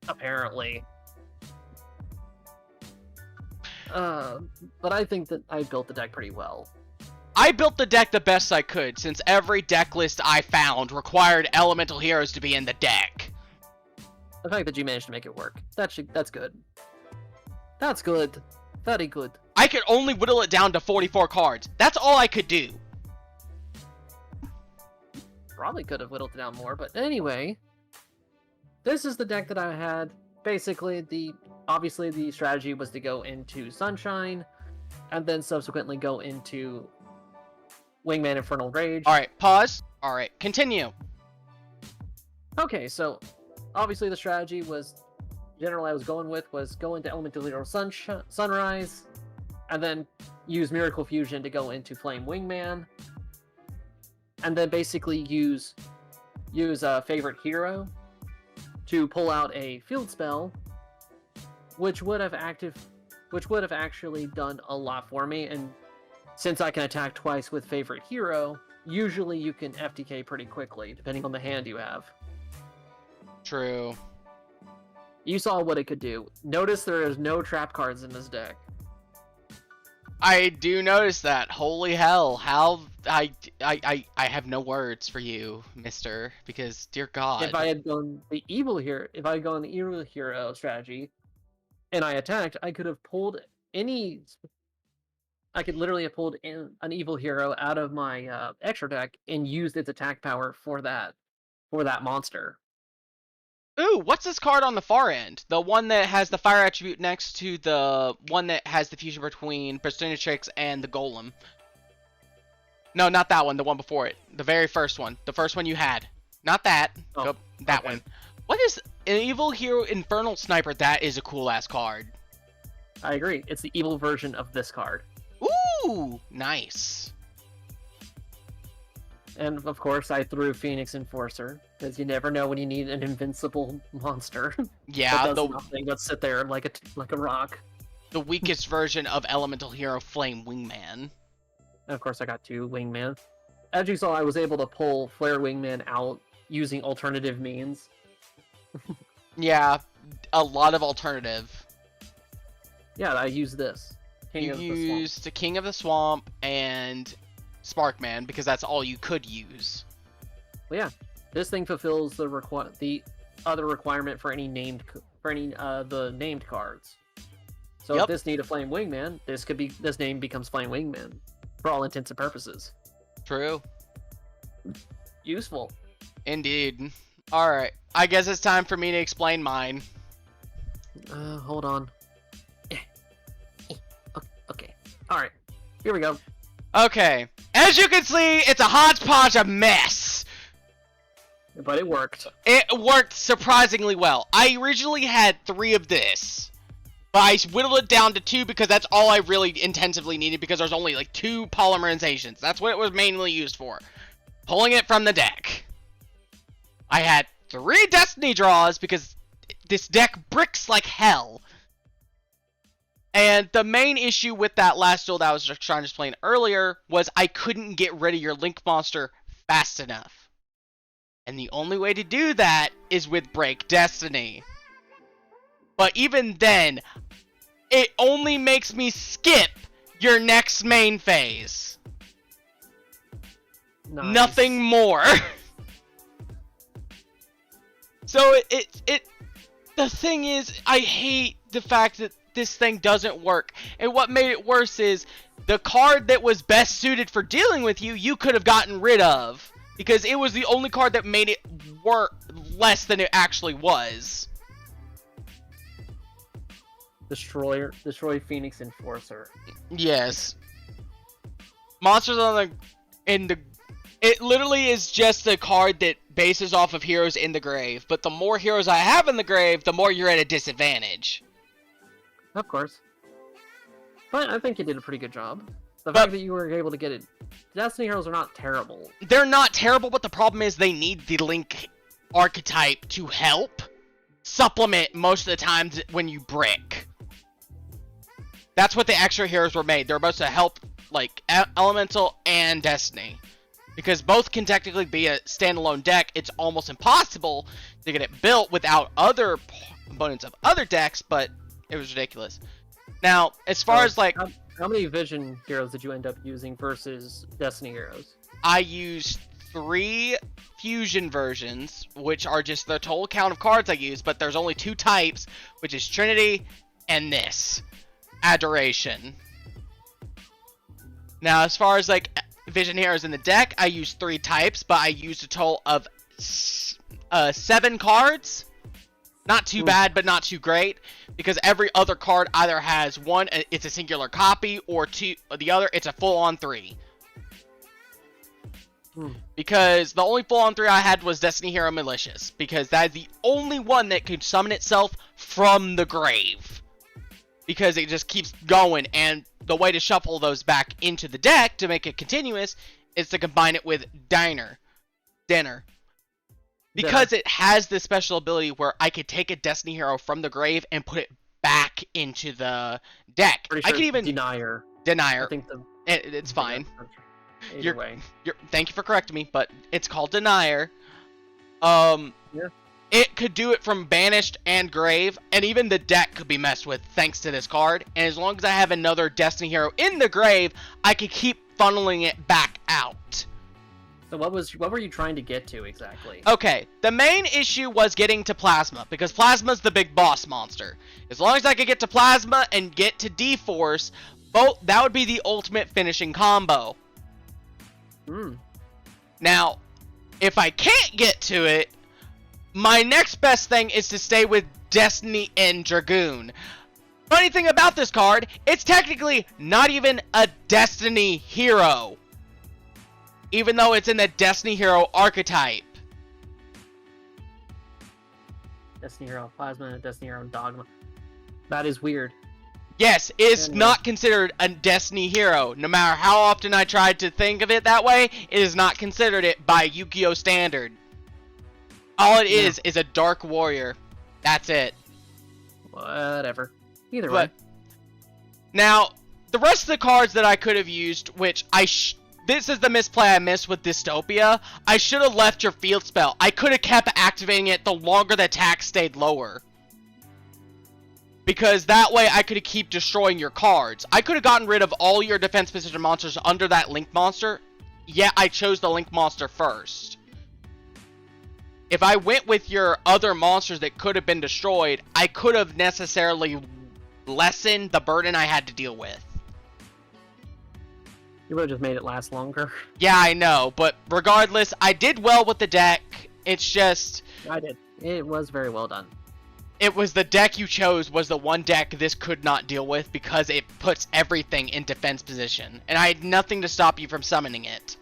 Apparently. But I think that I built the deck pretty well. I built the deck the best I could, since every deck list I found required elemental heroes to be in the deck. The fact that you managed to make it work, that's good. That's good. Very good. I could only whittle it down to 44 cards. That's all I could do. Probably could have whittled it down more, but anyway. This is the deck that I had. Basically, obviously the strategy was to go into Sunshine, and then subsequently go into Wingman Infernal Rage. Alright, pause. Alright, continue. Okay, so obviously the strategy was, generally I was going with, was go into Elemental Hero Sunrise, and then use Miracle Fusion to go into Flame Wingman, and then basically use a favorite hero to pull out a field spell, which would have actually done a lot for me. And since I can attack twice with favorite hero, usually you can FTK pretty quickly, depending on the hand you have. True. You saw what it could do. Notice there is no trap cards in this deck. I do notice that. Holy hell! How I have no words for you, Mister. Because dear God, if I had gone the evil hero strategy, and I attacked, I could have pulled any. I could literally have pulled an evil hero out of my extra deck and used its attack power for that monster. Ooh, what's this card on the far end? The one that has the fire attribute next to the one that has the fusion between Tricks and the Golem. No, not that one. The one before it. The very first one. The first one you had. Not that. Oh, nope, that one. What is an evil hero Infernal Sniper? That is a cool ass card. I agree. It's the evil version of this card. Ooh, nice. And of course, I threw Phoenix Enforcer, because you never know when you need an invincible monster. Yeah, that does nothing but sit there like a rock. The weakest version of Elemental Hero Flame Wingman. And of course, I got 2 Wingman. As you saw, I was able to pull Flare Wingman out using alternative means. Yeah, a lot of alternative. Yeah, I used this. You used the King of the Swamp and Sparkman because that's all you could use. Well, yeah, this thing fulfills the other requirement for any the named cards. So if this need a Flame Wingman, this name becomes Flame Wingman for all intents and purposes. True. Useful. Indeed. All right, I guess it's time for me to explain mine. Hold on. Okay. All right. Here we go. Okay. As you can see, it's a hodgepodge of mess. But it worked. It worked surprisingly well. I originally had 3 of this. But I whittled it down to 2 because that's all I really intensively needed because there's only like 2 polymerizations. That's what it was mainly used for. Pulling it from the deck. I had 3 Destiny draws because this deck bricks like hell. And the main issue with that last duel that I was just trying to explain earlier was I couldn't get rid of your Link monster fast enough. And the only way to do that is with Break Destiny. But even then, it only makes me skip your next main phase. Nice. Nothing more. So the thing is, I hate the fact that this thing doesn't work. And what made it worse is the card that was best suited for dealing with you could have gotten rid of. Because it was the only card that made it work less than it actually was. Destroy Phoenix Enforcer. Yes. Monsters it literally is just a card that bases off of heroes in the grave. But the more heroes I have in the grave, the more you're at a disadvantage. Of course. But I think you did a pretty good job. The fact that you were able to get it... Destiny heroes are not terrible. They're not terrible, but the problem is they need the Link archetype to help supplement most of the times when you brick. That's what the extra heroes were made. They're supposed to help, like, Elemental and Destiny. Because both can technically be a standalone deck. It's almost impossible to get it built without other components of other decks, but it was ridiculous. Now, as far as, like... How many Vision heroes did you end up using versus Destiny heroes? I used 3 fusion versions, which are just the total count of cards I use, but there's only 2 types, which is Trinity and this. Adoration. Now, as far as, like, Vision heroes in the deck, I used 3 types, but I used a total of 7 cards. Not too bad, but not too great, because every other card either has 1, it's a singular copy, or 2, the other, it's a full-on 3. Because the only full-on 3 I had was Destiny Hero Malicious, because that is the only one that could summon itself from the grave. Because it just keeps going, and the way to shuffle those back into the deck to make it continuous is to combine it with Dinner. Because it has this special ability where I could take a Destiny hero from the grave and put it back into the deck. Pretty sure I could even Denier. Denier. I think it's fine. Either way. Thank you for correcting me, but it's called Denier. Yeah. It could do it from Banished and Grave, and even the deck could be messed with thanks to this card. And as long as I have another Destiny hero in the grave, I could keep funneling it back out. So what were you trying to get to exactly? Okay, the main issue was getting to Plasma, because Plasma's the big boss monster. As long as I could get to Plasma and get to D-Force, that would be the ultimate finishing combo. Now, if I can't get to it, my next best thing is to stay with Destiny and Dragoon. Funny thing about this card, it's technically not even a Destiny hero. Even though it's in the Destiny hero archetype. Destiny hero Plasma, Destiny hero Dogma. That is weird. Yes, it's not considered a Destiny hero. No matter how often I tried to think of it that way, it is not considered it by Yu-Gi-Oh! Standard. All it is a Dark Warrior. That's it. Whatever. Either way. Now, the rest of the cards that I could have used, which this is the misplay I missed with Dystopia. I should have left your field spell. I could have kept activating it the longer the attack stayed lower. Because that way I could keep destroying your cards. I could have gotten rid of all your defense position monsters under that Link monster. Yet I chose the Link monster first. If I went with your other monsters that could have been destroyed, I could have necessarily lessened the burden I had to deal with. You would have just made it last longer. Yeah, I know, but regardless, I did well with the deck. It's just... I did. It was very well done. It was the deck you chose was the one deck this could not deal with because it puts everything in defense position. And I had nothing to stop you from summoning it.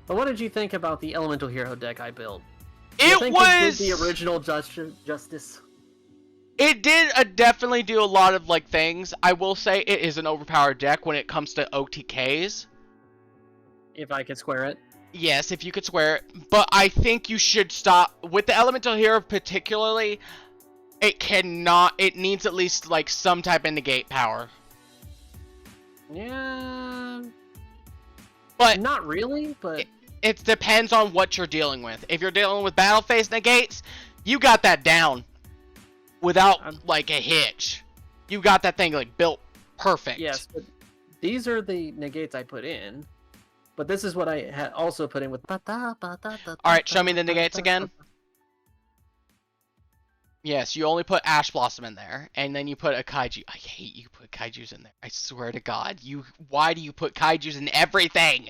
But what did you think about the Elemental Hero deck I built? It was the original justice. It did definitely do a lot of like things. I will say it is an overpowered deck when it comes to OTKs. If I could square it. Yes, if you could swear it. But I think you should stop with the Elemental Hero particularly. It needs at least like some type of negate power. Yeah. But not really, but it depends on what you're dealing with. If you're dealing with battle phase negates, you got that down without like a hitch. You got that thing like built perfect. Yes, but these are the negates I put in. But this is what I had also put in with. Alright, show me the negates again. Yes, you only put Ash Blossom in there, and then you put a Kaiju. I hate you put Kaijus in there. I swear to God, why do you put Kaijus in everything?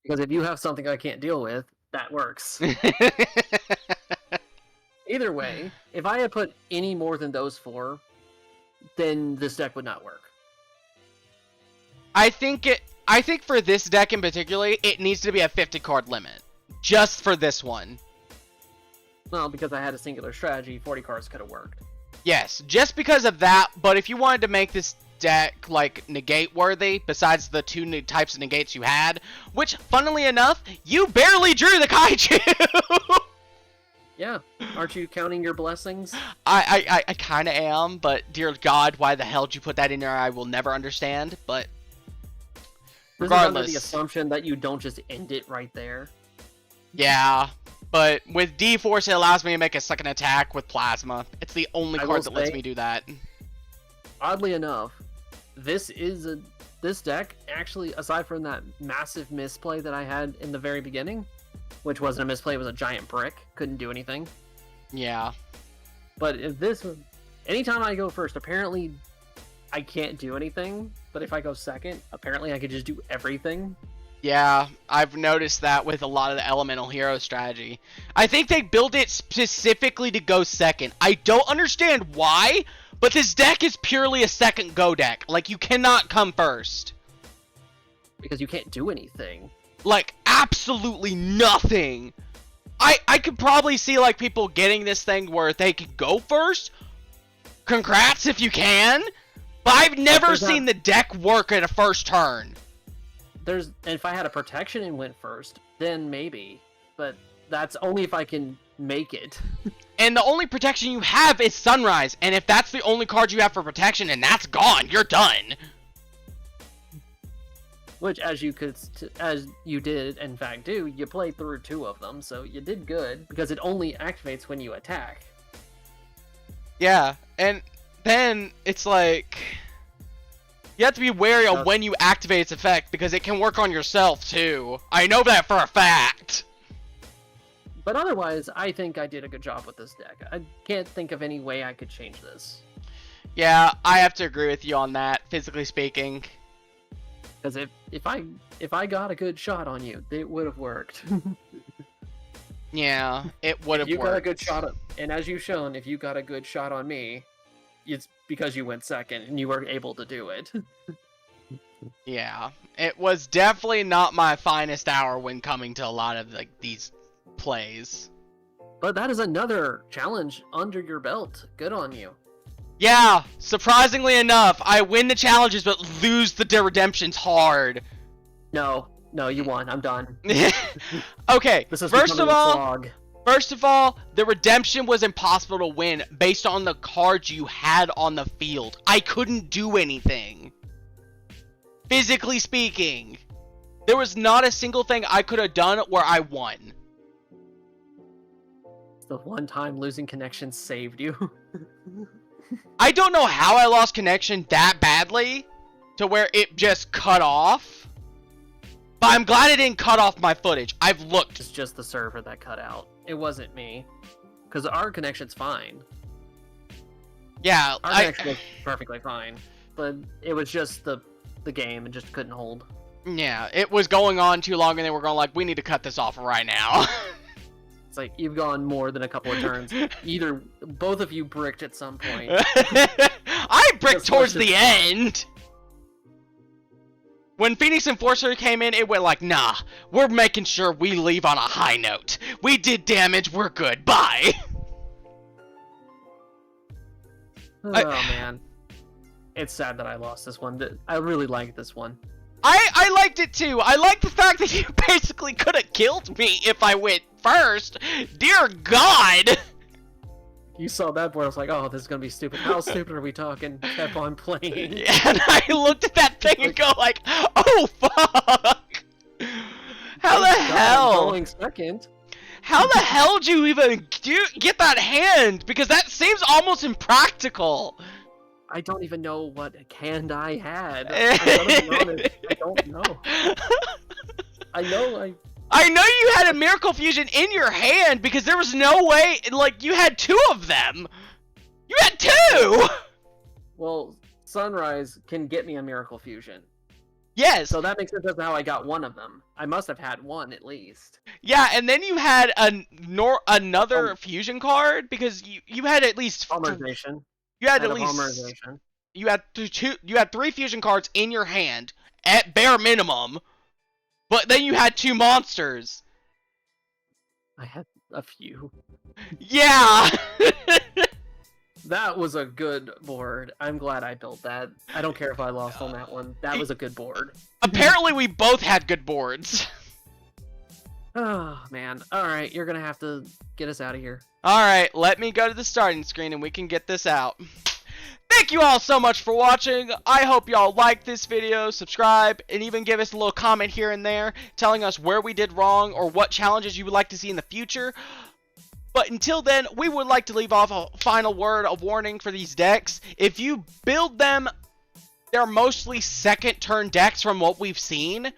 Because if you have something I can't deal with, that works. Either way, if I had put any more than those 4, then this deck would not work. I think for this deck in particular, it needs to be a 50 card limit. Just for this one. Well, because I had a singular strategy, 40 cards could have worked. Yes, just because of that, but if you wanted to make this deck, like, negate worthy, besides the 2 new types of negates you had, which, funnily enough, you barely drew the Kaiju! Yeah, aren't you counting your blessings? I kinda am, but dear God, why the hell did you put that in there? I will never understand, but regardless. This is under the assumption that you don't just end it right there. Yeah, but with D-Force, it allows me to make a second attack with Plasma. It's the only card that lets me do that. Oddly enough, this deck, actually, aside from that massive misplay that I had in the very beginning, which wasn't a misplay, it was a giant brick, couldn't do anything. Yeah. But if anytime I go first, apparently I can't do anything, but if I go second, apparently I could just do everything. Yeah, I've noticed that with a lot of the Elemental Hero strategy. I think they built it specifically to go second. I don't understand why, but this deck is purely a second go deck. Like, you cannot come first. Because you can't do anything. Like, absolutely nothing. I could probably see, like, people getting this thing where they could go first. Congrats if you can. But I've never seen the deck work at a first turn. If I had a protection and went first, then maybe. But that's only if I can make it. And the only protection you have is Sunrise. And if that's the only card you have for protection and that's gone, you're done. Which, as you did, in fact, do, you played through 2 of them, so you did good, because it only activates when you attack. Yeah, and then it's like, you have to be wary of when you activate its effect, because it can work on yourself, too. I know that for a fact. But otherwise, I think I did a good job with this deck. I can't think of any way I could change this. Yeah, I have to agree with you on that, physically speaking. Because if I got a good shot on you, it would have worked. Yeah, it would have worked. You got a good shot, and as you've shown, if you got a good shot on me, it's because you went second and you were able to do it. Yeah, it was definitely not my finest hour when coming to a lot of like these plays. But that is another challenge under your belt. Good on you. Yeah, surprisingly enough, I win the challenges but lose the redemptions hard. No, you won. I'm done. Okay, this is first of all, the redemption was impossible to win based on the cards you had on the field. I couldn't do anything. Physically speaking, there was not a single thing I could have done where I won. The one time losing connection saved you. I don't know how I lost connection that badly to where it just cut off. But I'm glad it didn't cut off my footage. I've looked. It's just the server that cut out. It wasn't me. Because our connection's fine. Yeah, our connection was perfectly fine. But it was just the game. It just couldn't hold. Yeah, it was going on too long and they were going like, we need to cut this off right now. It's like, you've gone more than a couple of turns. Either both of you bricked at some point. I bricked Just towards watch the end! When Phoenix Enforcer came in, it went like, nah, we're making sure we leave on a high note. We did damage, we're good, bye! Oh, man. It's sad that I lost this one. I really liked this one. I liked it too. I like the fact that you basically could have killed me if I went first. Dear God! You saw that board, I was like, oh, this is gonna be stupid. How stupid are we talking? Kept on playing. And I looked at that thing and go like, oh fuck! How the hell? I'm going second. How the hell did you even get that hand? Because that seems almost impractical. I don't even know what hand I had. I'm gonna be honest, I don't know. I know you had a Miracle Fusion in your hand because there was no way, like, you had two of them. You had two! Well, Sunrise can get me a Miracle Fusion. Yes. So that makes sense as to how I got one of them. I must have had one at least. Yeah, and then you had another fusion card because you had at least Polymerization. you had at least you had three fusion cards in your hand at bare minimum, but then you had two monsters. I had a few. Yeah. That was a good board. I'm glad I built that. I don't care if I lost on that one. That was a good board. Apparently, we both had good boards. Oh, man. Alright, you're gonna have to get us out of here. Alright, let me go to the starting screen and we can get this out. Thank you all so much for watching. I hope y'all liked this video, subscribe, and even give us a little comment here and there telling us where we did wrong or what challenges you would like to see in the future. But until then, we would like to leave off a final word of warning for these decks. If you build them, they're mostly second turn decks from what we've seen.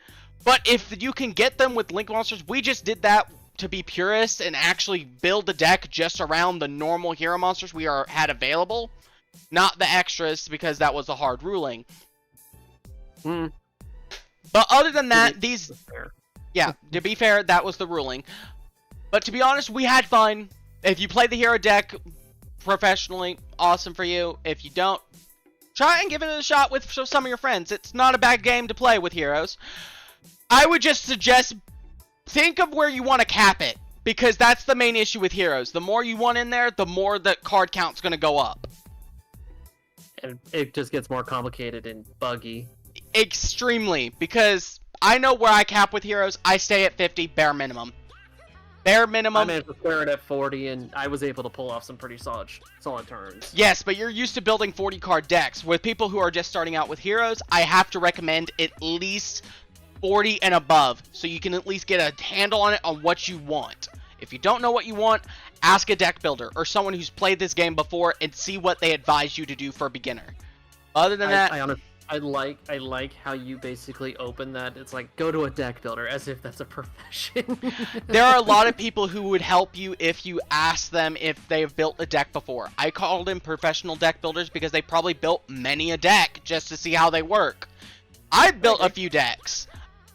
But if you can get them with Link Monsters, we just did that to be purists and actually build the deck just around the normal hero monsters we had available. Not the extras, because that was a hard ruling. But other than that, yeah, to be fair, that was the ruling. But to be honest, we had fun. If you play the hero deck professionally, awesome for you. If you don't, try and give it a shot with some of your friends. It's not a bad game to play with heroes. I would just suggest, think of where you want to cap it. Because that's the main issue with heroes. The more you want in there, the more the card count's going to go up. And it just gets more complicated and buggy. Extremely. Because I know where I cap with heroes. I stay at 50, bare minimum. Bare minimum. I managed to square it at 40, and I was able to pull off some pretty solid turns. Yes, but you're used to building 40 card decks. With people who are just starting out with heroes, I have to recommend at least 40 and above, so you can at least get a handle on it on what you want. If you don't know what you want, ask a deck builder or someone who's played this game before and see what they advise you to do for a beginner. Other than that, I like how you basically open that. It's like, go to a deck builder, as if that's a profession. There are a lot of people who would help you if you ask them if they've built a deck before. I call them professional deck builders because they probably built many a deck just to see how they work. I've built a few decks.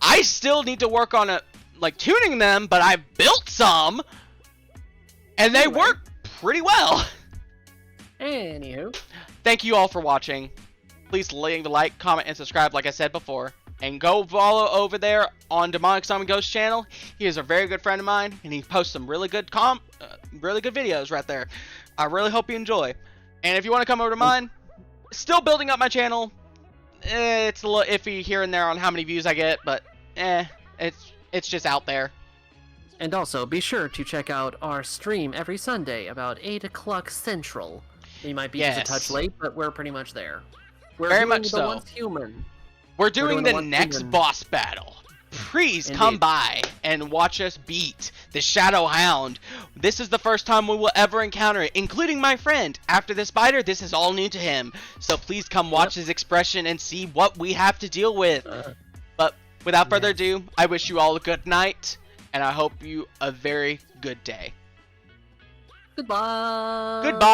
I still need to work on tuning them, but I've built some, and they work pretty well. Anywho, thank you all for watching. Please leave a like, comment, and subscribe like I said before. And go follow over there on Demonic Summon Ghost channel. He is a very good friend of mine, and he posts some really good videos right there. I really hope you enjoy. And if you want to come over to mine, still building up my channel. It's a little iffy here and there on how many views I get, but it's just out there. And also, be sure to check out our stream every Sunday about 8 o'clock Central. We might be just a touch late, but we're pretty much there. We're very doing much the so. Once Human. We're doing the next boss battle. Please come by and watch us beat the Shadow Hound. This is the first time we will ever encounter it, including my friend. After this spider, this is all new to him. So please come watch his expression and see what we have to deal with. But without further ado, I wish you all a good night, and I hope you a very good day. Goodbye. Goodbye.